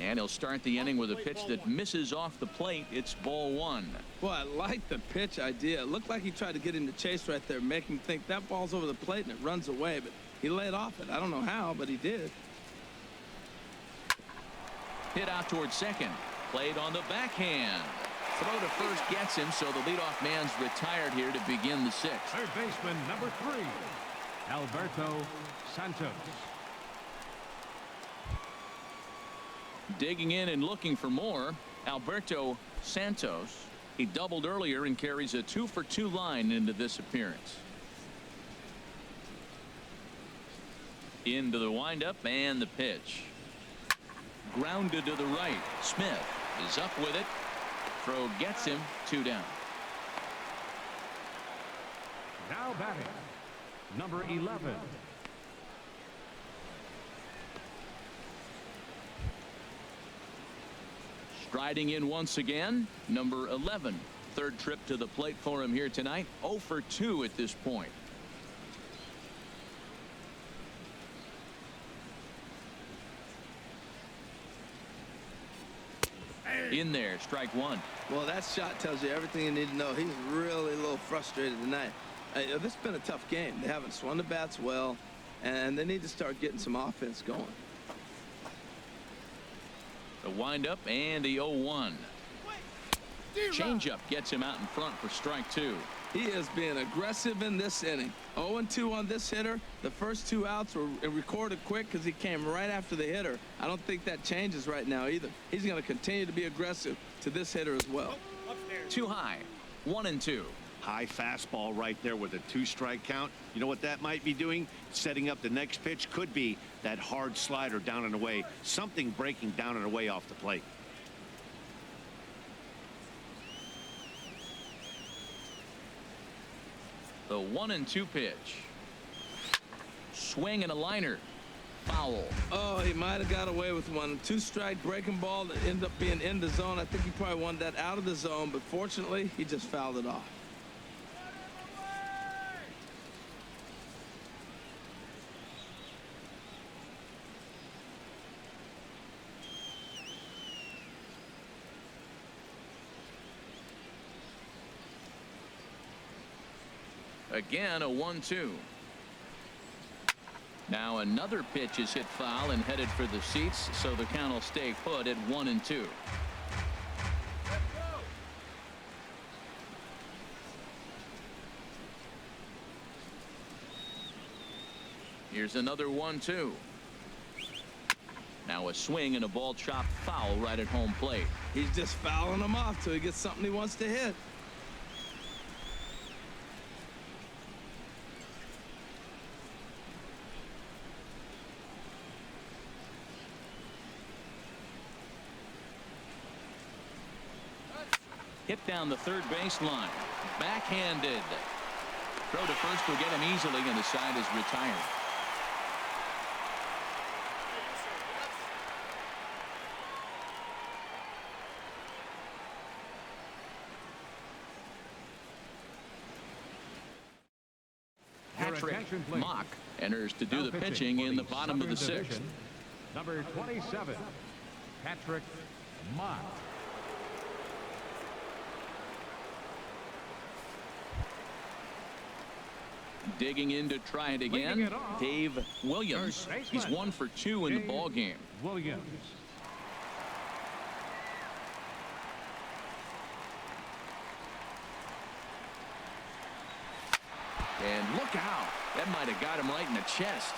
And he'll start the inning with a pitch that misses off the plate. It's ball 1. Well, I like the pitch idea. It looked like he tried to get into chase right there, make him think that ball's over the plate and it runs away, but he laid off it. I don't know how, but he did. Hit out towards second. Played on the backhand. Throw to first gets him, so the leadoff man's retired here to begin the 6th. Third baseman, number 3, Alberto Santos. Digging in and looking for more, Alberto Santos. He doubled earlier and carries a 2 for 2 line into this appearance. Into the windup and the pitch. Grounded to the right. Smith is up with it. Throw gets him. 2 down. Now batting, number 11. Striding in once again, number 11. Third trip to the plate for him here tonight. 0 for 2 at this point. In there, strike 1. Well, that shot tells you everything you need to know. He's really a little frustrated tonight. This has been a tough game. They haven't swung the bats well, and they need to start getting some offense going. The windup and the 0-1. Changeup gets him out in front for strike 2. He is being aggressive in this inning. 0-2 on this hitter. The first 2 outs were recorded quick because he came right after the hitter. I don't think that changes right now either. He's going to continue to be aggressive to this hitter as well. Too high. 1-2. High fastball right there with a 2-strike count. You know what that might be doing? Setting up the next pitch. Could be that hard slider down and away. Something breaking down and away off the plate. The 1-2 pitch. Swing and a liner. Foul. Oh, he might have got away with one. 2-strike breaking ball that ended up being in the zone. I think he probably wanted that out of the zone, but fortunately, he just fouled it off. Again, a 1-2. Now another pitch is hit foul and headed for the seats, so the count will stay put at 1-2. Here's another 1-2. Now a swing and a ball chopped foul right at home plate. He's just fouling them off till he gets something he wants to hit. Hit down the third baseline. Backhanded. Throw to first will get him easily, and the side is retired. Patrick Mock enters to do the pitching in the bottom of the 6th. Number 27, Patrick Mock. Digging in to try it again, Dave Williams. He's 1 for 2 in the ball game. Williams. And look out. That might have got him right in the chest.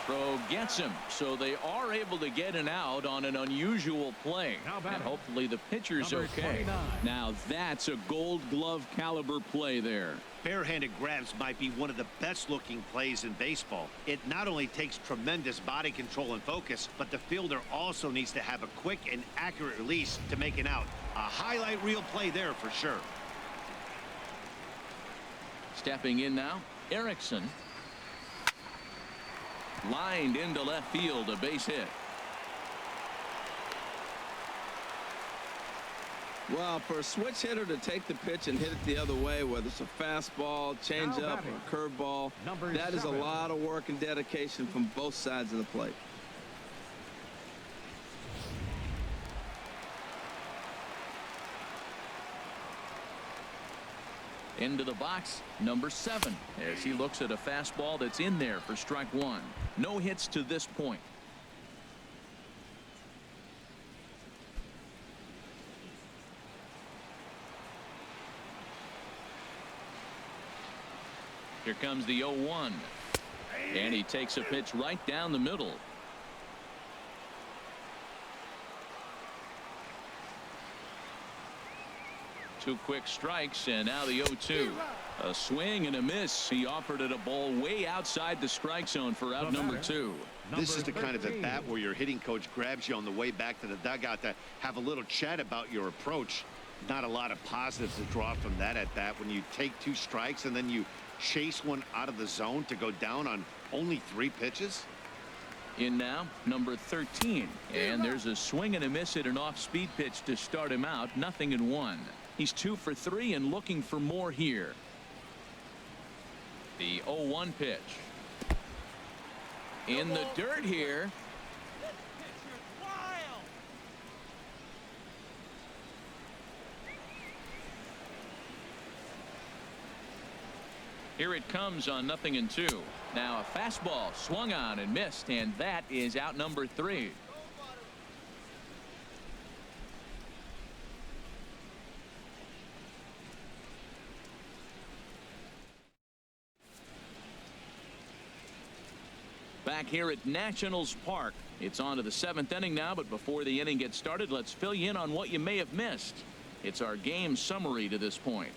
Throw gets him, so they are able to get an out on an unusual play. And hopefully the pitcher's okay. Now that's a Gold Glove caliber play there. Barehanded grabs might be one of the best looking plays in baseball. It not only takes tremendous body control and focus, but the fielder also needs to have a quick and accurate release to make an out. A highlight reel play there for sure. Stepping in now, Erickson. Lined into left field, a base hit. Well, for a switch hitter to take the pitch and hit it the other way, whether it's a fastball, changeup, or a curveball, that is a lot of work and dedication from both sides of the plate. Into the box, number 7, as he looks at a fastball that's in there for strike 1. No hits to this point. Here comes the 0-1. And he takes a pitch right down the middle. Two quick strikes, and now the 0-2. A swing and a miss. He offered it a ball way outside the strike zone for out number 2. This is the kind of at bat where your hitting coach grabs you on the way back to the dugout to have a little chat about your approach. Not a lot of positives to draw from that at bat when you take 2 strikes and then you chase one out of the zone to go down on only 3 pitches. In now, number 13. And there's a swing and a miss at an off-speed pitch to start him out. 0-1. He's 2 for 3 and looking for more here. The 0-1 pitch. In the dirt here. Here it comes on 0-2. Now a fastball swung on and missed, and that is out number 3. Back here at Nationals Park. It's on to the 7th inning now, but before the inning gets started, let's fill you in on what you may have missed. It's our game summary to this point.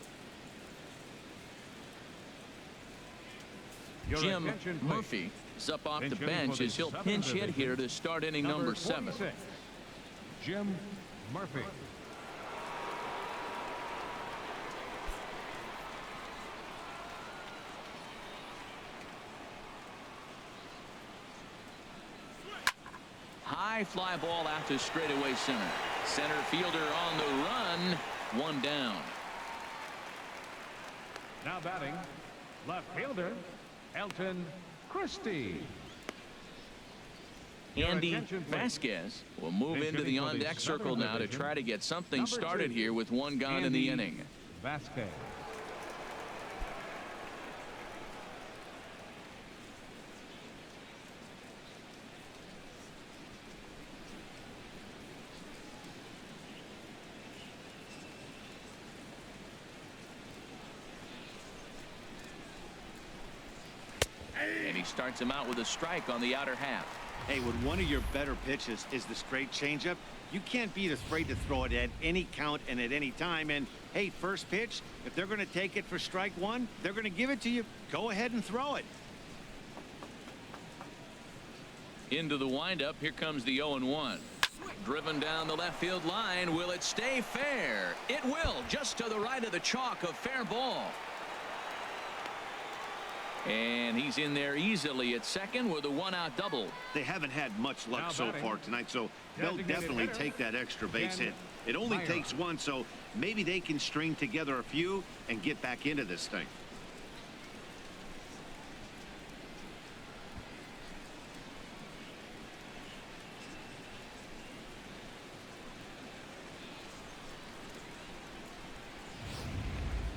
Jim Murphy is up off the bench as he'll pinch hit here to start inning number 7. Jim Murphy. High fly ball out to straightaway center. Center fielder on the run. 1 down. Now batting, left fielder Elton Christie. Andy Vasquez will move into the on-deck circle now to try to get something started here with 1 gone in the inning. Vasquez. And he starts him out with a strike on the outer half. Hey, when one of your better pitches is the straight changeup, you can't be afraid to throw it at any count and at any time. And hey, first pitch, if they're going to take it for strike 1, they're going to give it to you. Go ahead and throw it. Into the windup. Here comes the 0-1. Driven down the left field line. Will it stay fair? It will. Just to the right of the chalk, a fair ball. And he's in there easily at second with a 1-out double. They haven't had much luck so far tonight, so they'll definitely take that extra base hit. It only takes 1, so maybe they can string together a few and get back into this thing.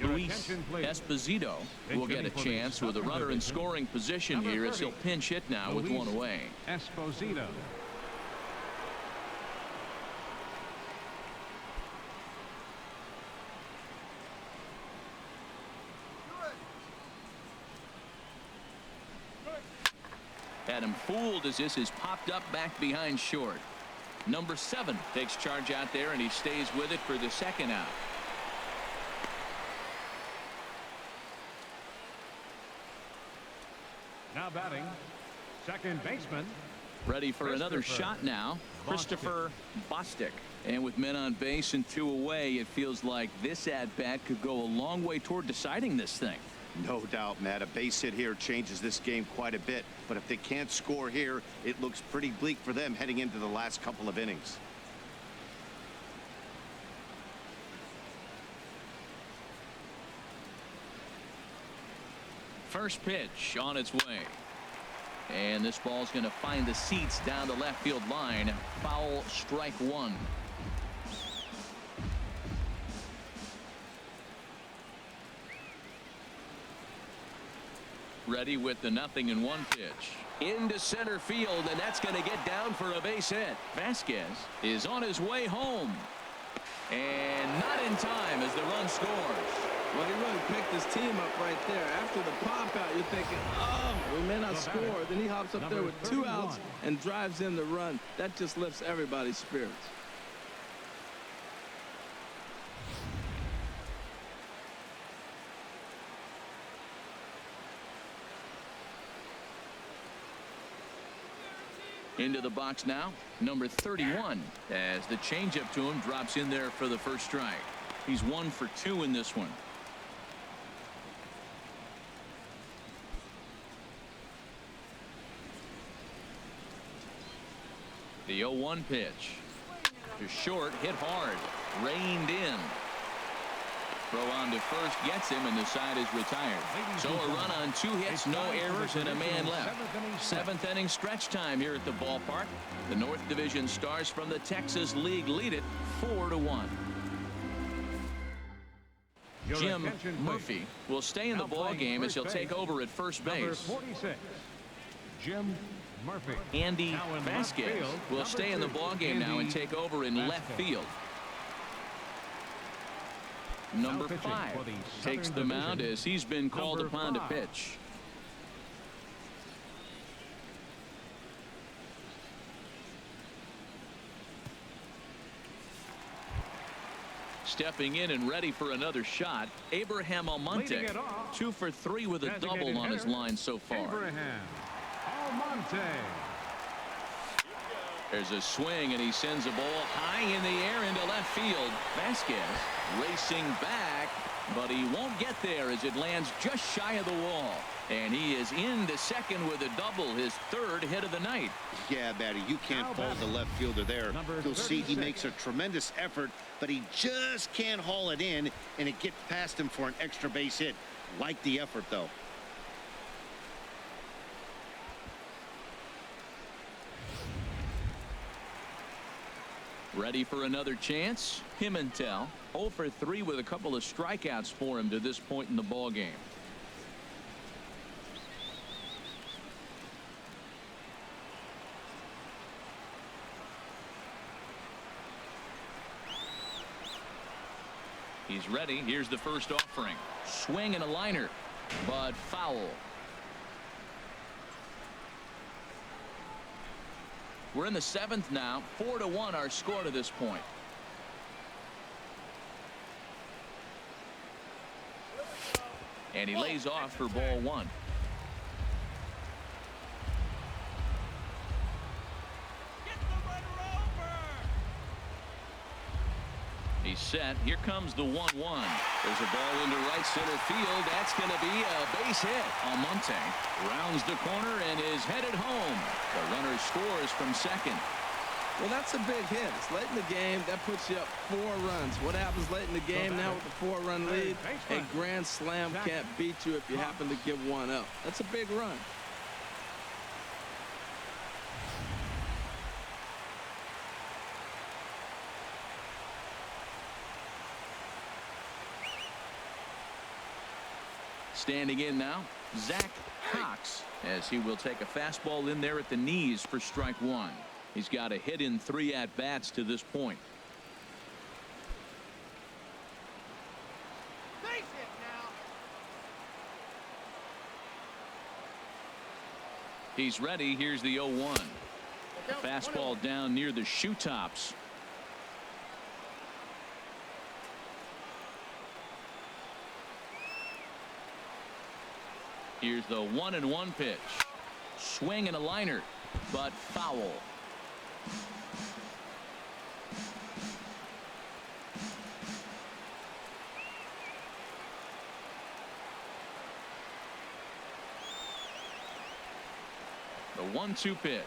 Luis Esposito will get a chance with a runner in scoring position here as he'll pinch hit now with 1 away. Esposito. Had him fooled as this is popped up back behind short. Number 7 takes charge out there, and he stays with it for the 2nd out. Now batting, second baseman. Ready for another shot now. Christopher Bostic. And with men on base and 2 away, it feels like this at-bat could go a long way toward deciding this thing. No doubt, Matt. A base hit here changes this game quite a bit. But if they can't score here, it looks pretty bleak for them heading into the last couple of innings. First pitch on its way. And this ball's going to find the seats down the left field line. Foul, strike 1. Ready with the 0-1 pitch. Into center field, and that's going to get down for a base hit. Vasquez is on his way home. And not in time as the run scores. Well, he really picked his team up right there. After the pop out, you're thinking, oh, we may not score. Then he hops up there with 2 outs and drives in the run. That just lifts everybody's spirits. Into the box now, number 31, as the changeup to him drops in there for the first strike. He's 1 for 2 in this one. The 0-1 pitch. To short, hit hard, reined in. Throw on to first gets him, and the side is retired. So a run on 2 hits, no errors, and a man left. 7th inning stretch time here at the ballpark. The North Division Stars from the Texas League lead it 4-1. Jim Murphy will stay in the ball game as he'll take over at first base. 46, Jim Murphy. Andy Vasquez will stay in the ball game now and take over in left field. Number 5 takes the mound as he's been called upon to pitch. Stepping in and ready for another shot, Abraham Almonte. 2 for 3 with a double on his line so far. Abraham Almonte. There's a swing, and he sends a ball high in the air into left field. Vasquez racing back, but he won't get there as it lands just shy of the wall. And he is into second with a double, his 3rd hit of the night. Yeah, Batty, you can't fault the left fielder there. You'll see he makes a tremendous effort, but he just can't haul it in, and it gets past him for an extra base hit. Like the effort, though. Ready for another chance? Pimentel 0 for 3 with a couple of strikeouts for him to this point in the ball game. He's ready. Here's the first offering. Swing and a liner, but foul. We're in the 7th now. 4-1 our score to this point. And he lays off for ball 1. He's set. Here comes the 1-1. There's a ball into right center field. That's going to be a base hit. Almonte rounds the corner and is headed home. The runner scores from second. Well, that's a big hit. It's late in the game. That puts you up 4 runs. What happens late in the game now with the 4-run lead? A grand slam can't beat you if you happen to give one up. That's a big run. Standing in now, Zach Cox, as he will take a fastball in there at the knees for strike 1. He's got a hit in 3 at-bats to this point. Base hit now. He's ready. Here's the 0-1. The fastball down near the shoe tops. Here's the 1-1 pitch. Swing and a liner, but foul. The 1-2 pitch.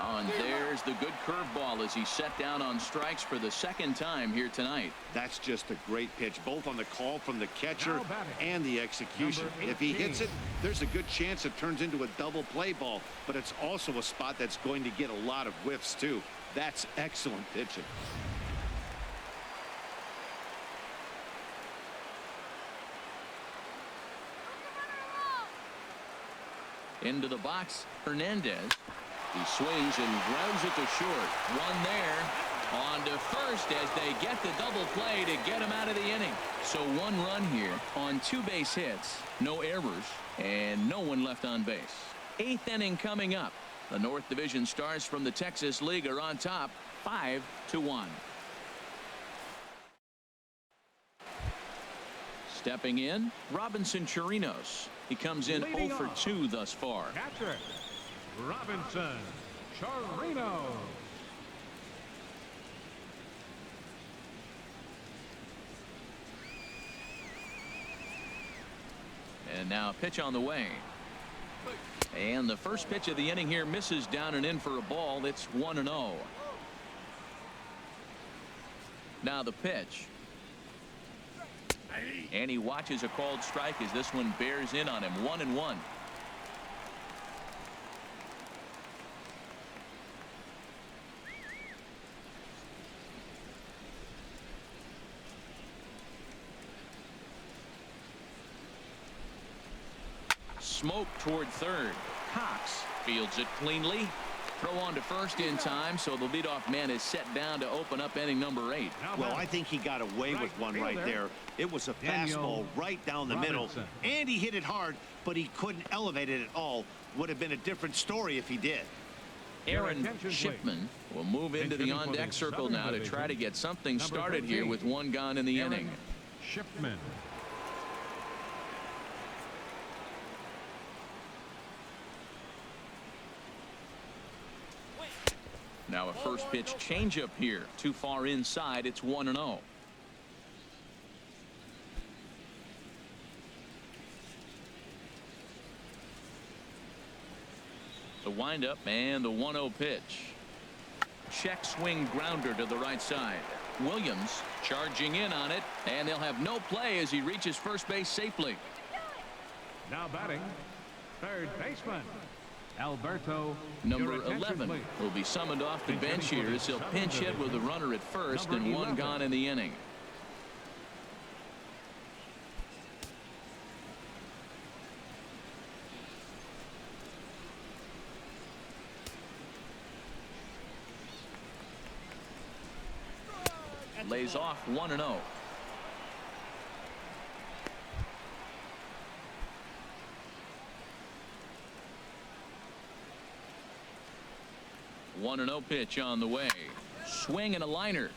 Oh, and there's the good curveball as he set down on strikes for the 2nd time here tonight. That's just a great pitch, both on the call from the catcher and the execution. If he hits it, there's a good chance it turns into a double play ball, but it's also a spot that's going to get a lot of whiffs too. That's excellent pitching. Into the box, Hernandez. He swings and grounds it to short. One there. On to first as they get the double play to get him out of the inning. So 1 run here on 2 base hits, no errors, and no one left on base. 8th inning coming up. The North Division Stars from the Texas League are on top, 5-1. Stepping in, Robinson Chirinos. He comes in 0 for 2 thus far. Catcher Robinson Torino. And now a pitch on the way. And the first pitch of the inning here misses down and in for a ball. It's 1-0. Now the pitch. And he watches a called strike as this one bears in on him. 1-1. Smoke toward third. Cox fields it cleanly. Throw on to first in time, so the leadoff man is set down to open up inning number 8. Well, I think he got away with one right there. It was a fastball right down the middle, and he hit it hard, but he couldn't elevate it at all. Would have been a different story if he did. Aaron Shipman will move into the on-deck circle now to try to get something started here with one gone in the inning. Shipman. Now a first pitch changeup here. Too far inside. It's 1-0. The windup and the 1-0 pitch. Check swing grounder to the right side. Williams charging in on it, and they'll have no play as he reaches first base safely. Now batting, third baseman, Alberto. Number 11 will be summoned off the bench here as he'll pinch hit with a runner at first and one gone in the inning. Lays off 1-0. One and 0 pitch on the way. Swing and a liner.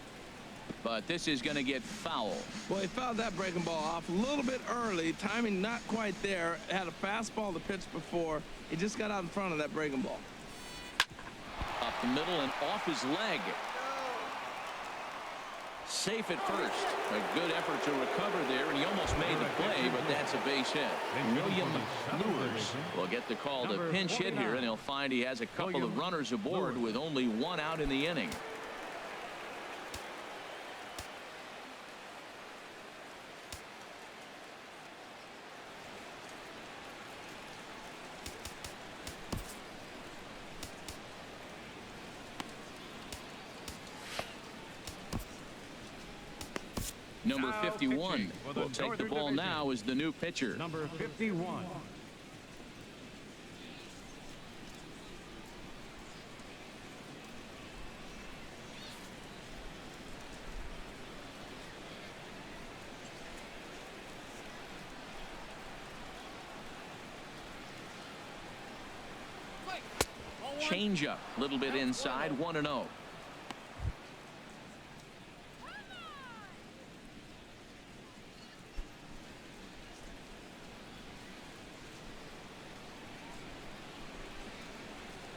But this is going to get foul. Well, he fouled that breaking ball off a little bit early. Timing not quite there. Had a fastball to pitch before. He just got out in front of that breaking ball. Up the middle and off his leg. Safe at first. A good effort to recover there, and he almost made the play, but that's a base hit. William Lewis will get the call to pinch hit here, and he'll find he has a couple of runners aboard with only one out in the inning. Number 51 will take the ball now as the new pitcher. Number 51. Change up a little bit inside. 1-0.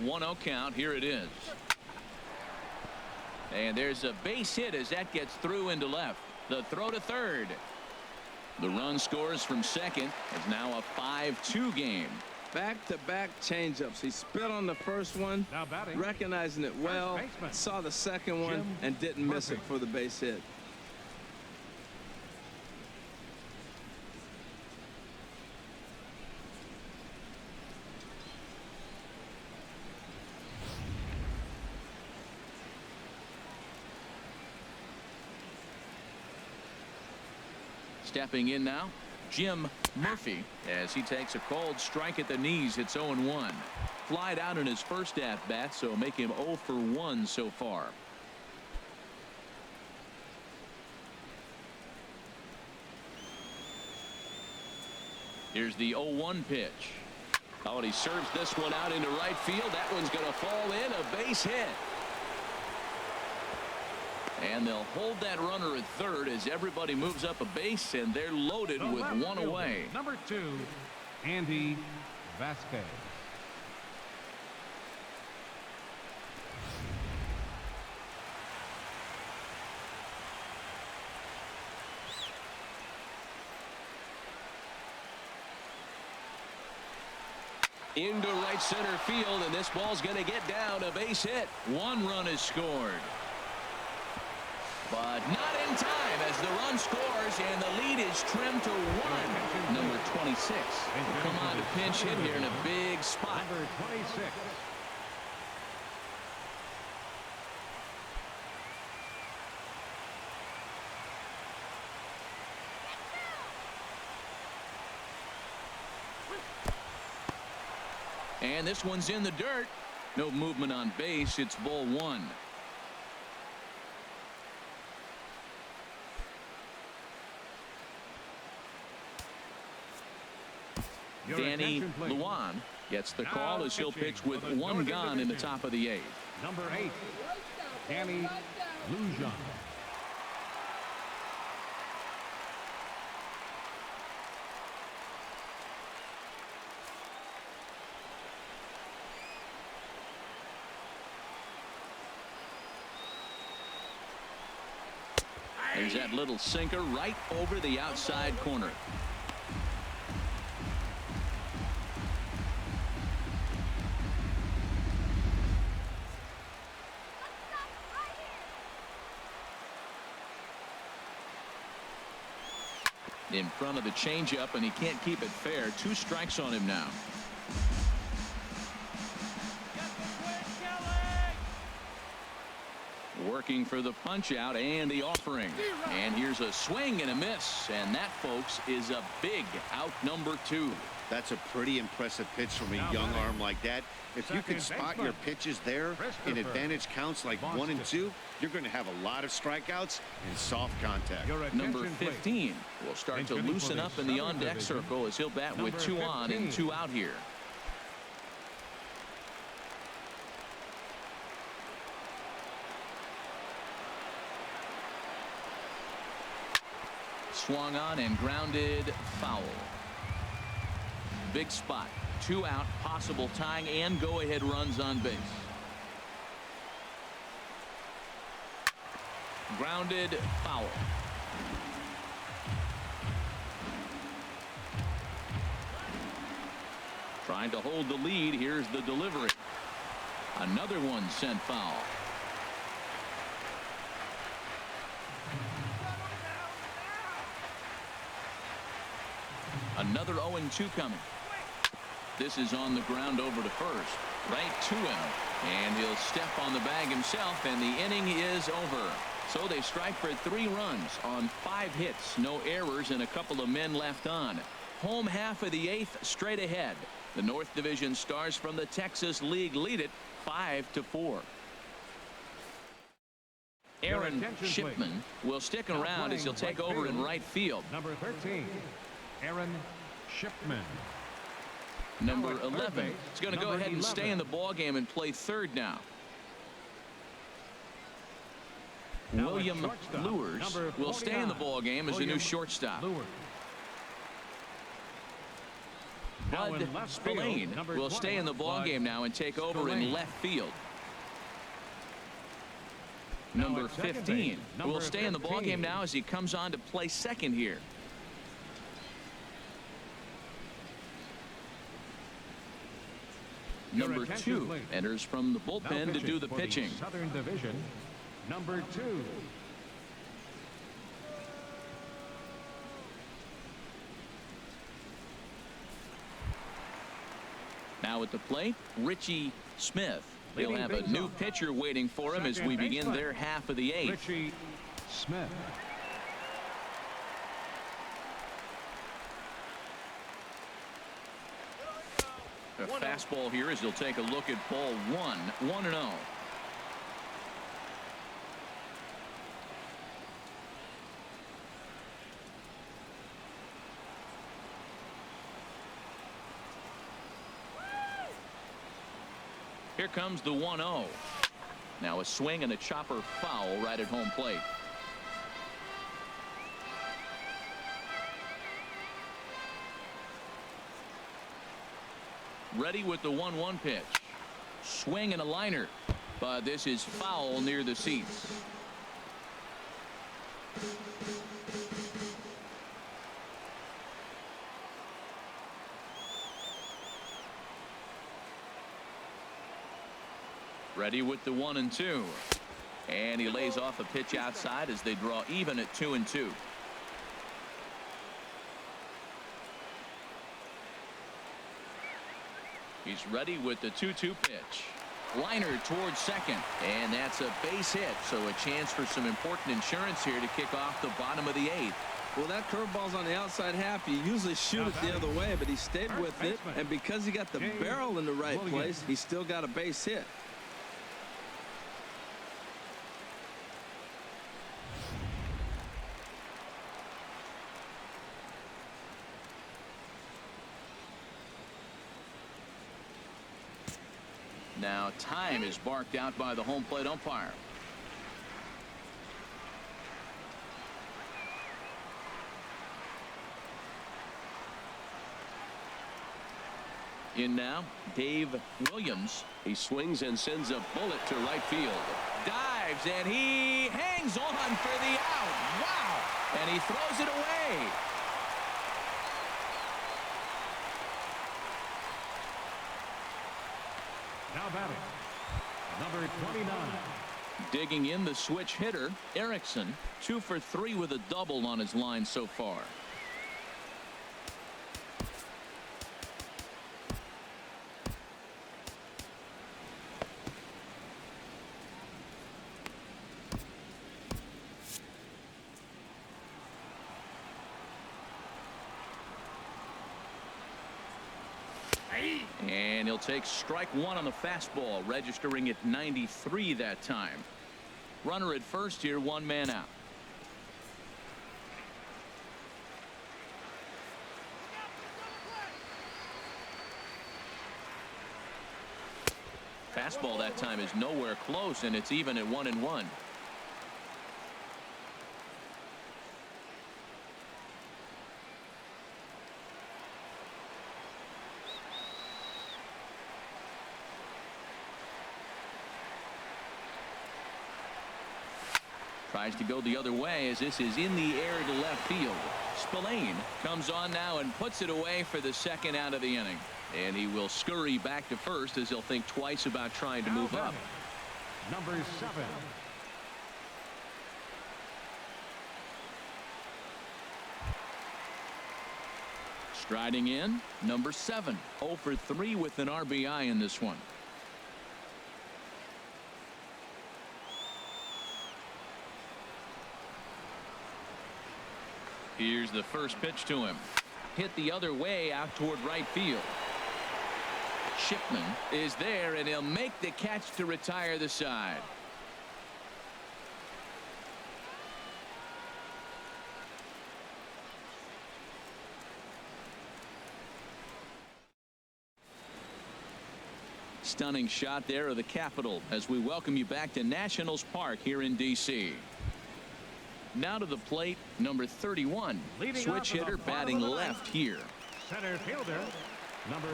One 1-0 count. Here it is. And there's a base hit as that gets through into left. The throw to third. The run scores from second. Is now a 5-2 game. Back-to-back changeups. He spit on the first one, recognizing it well, saw the second one, and didn't miss it for the base hit. Stepping in now, Jim Murphy, as he takes a called strike at the knees. It's 0-1. Flied out in his first at-bat, so make him 0 for 1 so far. Here's the 0-1 pitch. Oh, and he serves this one out into right field. That one's going to fall in. A base hit. And they'll hold that runner at third as everybody moves up a base, and they're loaded with one away. Number 2, Andy Vasquez. into right center field, and this ball's going to get down a base hit. 1 run is scored, but not in time as the run scores and the lead is trimmed to 1. Number 26 will come on to pinch hit here in a big spot. Number 26. And this one's in the dirt. No movement on base. It's ball 1. Danny Lujan gets the call as he'll pitch with 1 gone in the top of the 8th. Number 8, Danny Lujan. There's that little sinker right over the outside corner. In front of the changeup, and he can't keep it fair. 2 strikes on him now. Working for the punch out and the offering. And here's a swing and a miss. And that, folks, is a big out number 2. That's a pretty impressive pitch from a young arm like that. If you can spot your pitches there in advantage counts like 1 and 2, you're going to have a lot of strikeouts and soft contact. Number 15 will start to loosen up in the on-deck circle as he'll bat with 2 on and 2 out here. Swung on and grounded foul. Big spot. 2 out, possible tying and go-ahead runs on base. Grounded foul. Trying to hold the lead. Here's the delivery. Another one sent foul. Another 0-2 coming. This is on the ground over to first. Right to him. And he'll step on the bag himself, and the inning is over. So they strike for 3 runs on 5 hits. No errors and a couple of men left on. Home half of the 8th straight ahead. The North Division Stars from the Texas League lead it 5-4. Aaron Shipman will stick around as he'll take over in right field. Number 13, Aaron Shipman. Number 11 is going to go ahead and stay in the ball game and play third now. William Lewis will stay in the ball game as a new shortstop. Bud Spillane will stay in the ball game now and take over in left field. Number 15 will stay in the ball game now as he comes on to play second here. Number 2 enters from the bullpen to do the pitching. Southern Division, number 2. Now at the plate, Richie Smith. He'll have a new pitcher waiting for him as we begin their half of the 8th. Richie Smith. A fastball here as he'll take a look at ball 1, 1-0. Here comes the 1-0. Now a swing and a chopper foul right at home plate. Ready with the 1-1 pitch. Swing and a liner, but this is foul near the seats. Ready with the 1-2. And he lays off a pitch outside as they draw even at 2-2. He's ready with the 2-2 pitch. Liner towards second, and that's a base hit, so a chance for some important insurance here to kick off the bottom of the 8th. Well, that curveball's on the outside half. You usually shoot it the other way, but he stayed with it, and because he got the barrel in the right place, he still got a base hit. Now time is barked out by the home plate umpire. In now, Dave Williams. He swings and sends a bullet to right field. Dives, and he hangs on for the out. Wow! And he throws it away. Now batting, number 29. Digging in the switch hitter, Erickson, 2 for 3 with a double on his line so far. And he'll take strike 1 on the fastball, registering at 93 that time. Runner at first here, 1 man out. Fastball that time is nowhere close, and it's even at 1-1. Tries to go the other way as this is in the air to left field. Spillane comes on now and puts it away for the 2nd out of the inning. And he will scurry back to first as he'll think twice about trying to move up. Number 7. Striding in, number 7. 0 for 3 with an RBI in this one. Here's the first pitch to him. Hit the other way out toward right field. Shipman is there, and he'll make the catch to retire the side. Stunning shot there of the Capitol as we welcome you back to Nationals Park here in D.C. Now to the plate, number 31. Leading Switch hitter batting left here. Center fielder, number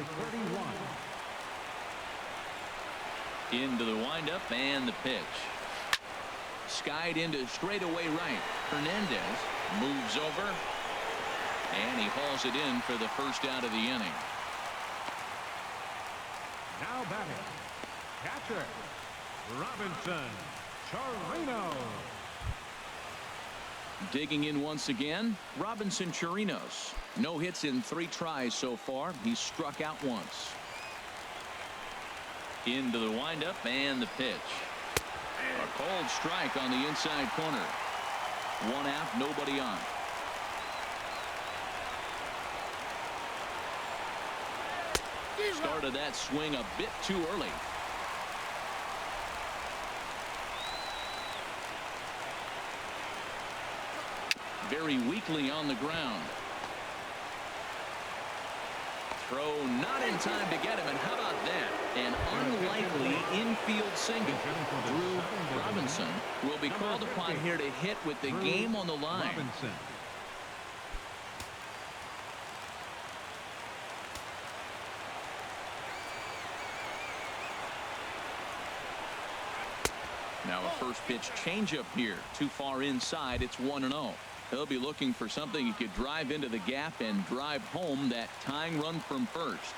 31. Into the windup and the pitch. Skied into straightaway right. Hernandez moves over, and he hauls it in for the 1st out of the inning. Now batting, catcher, Robinson Chirinos. Digging in once again, Robinson Chirinos. No hits in 3 tries so far. He's struck out once. Into the windup and the pitch. A cold strike on the inside corner. 1 out, nobody on. Started that swing a bit too early. Very weakly on the ground. Throw not in time to get him, and how about that? An unlikely infield single. Drew Robinson will be called upon here to hit with the game on the line. Robinson. Now a first pitch changeup here. Too far inside. It's 1-0. He'll be looking for something he could drive into the gap and drive home that tying run from first.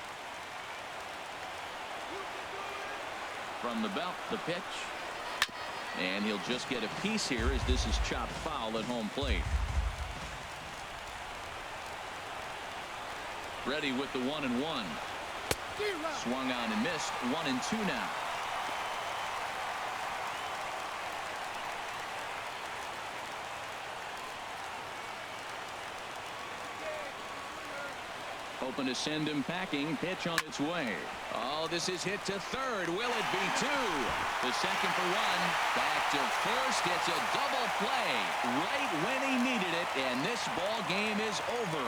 From the belt, the pitch. And he'll just get a piece here as this is chopped foul at home plate. Ready with the 1-1. Swung on and missed. 1-2 now. Hoping to send him packing. Pitch on its way. Oh, this is hit to third. Will it be two? The second for one. Back to first. It's a double play right when he needed it, and this ball game is over.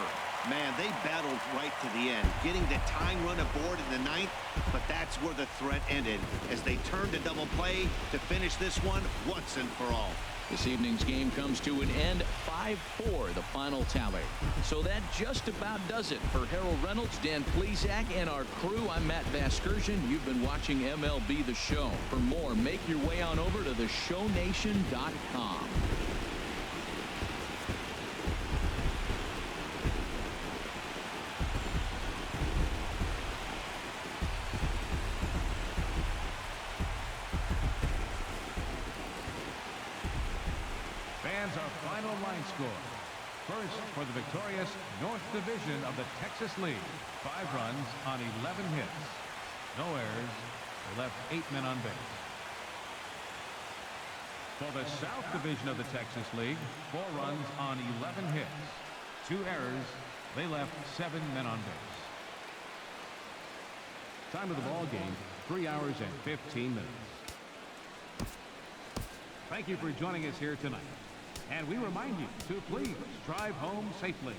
Man, they battled right to the end, getting the tying run aboard in the ninth, but that's where the threat ended as they turned to double play to finish this one once and for all. This evening's game comes to an end. 5-4 the final tally. So that just about does it. For Harold Reynolds, Dan Plesac, and our crew, I'm Matt Vasgersian. You've been watching MLB The Show. For more, make your way on over to theshownation.com. Fans, our final line score. First, for the victorious North Division of the Texas League, 5 runs on 11 hits. No errors. They left 8 men on base. For the South Division of the Texas League, 4 runs on 11 hits. 2 errors. They left 7 men on base. Time of the ball game, 3 hours and 15 minutes. Thank you for joining us here tonight. And we remind you to please drive home safely.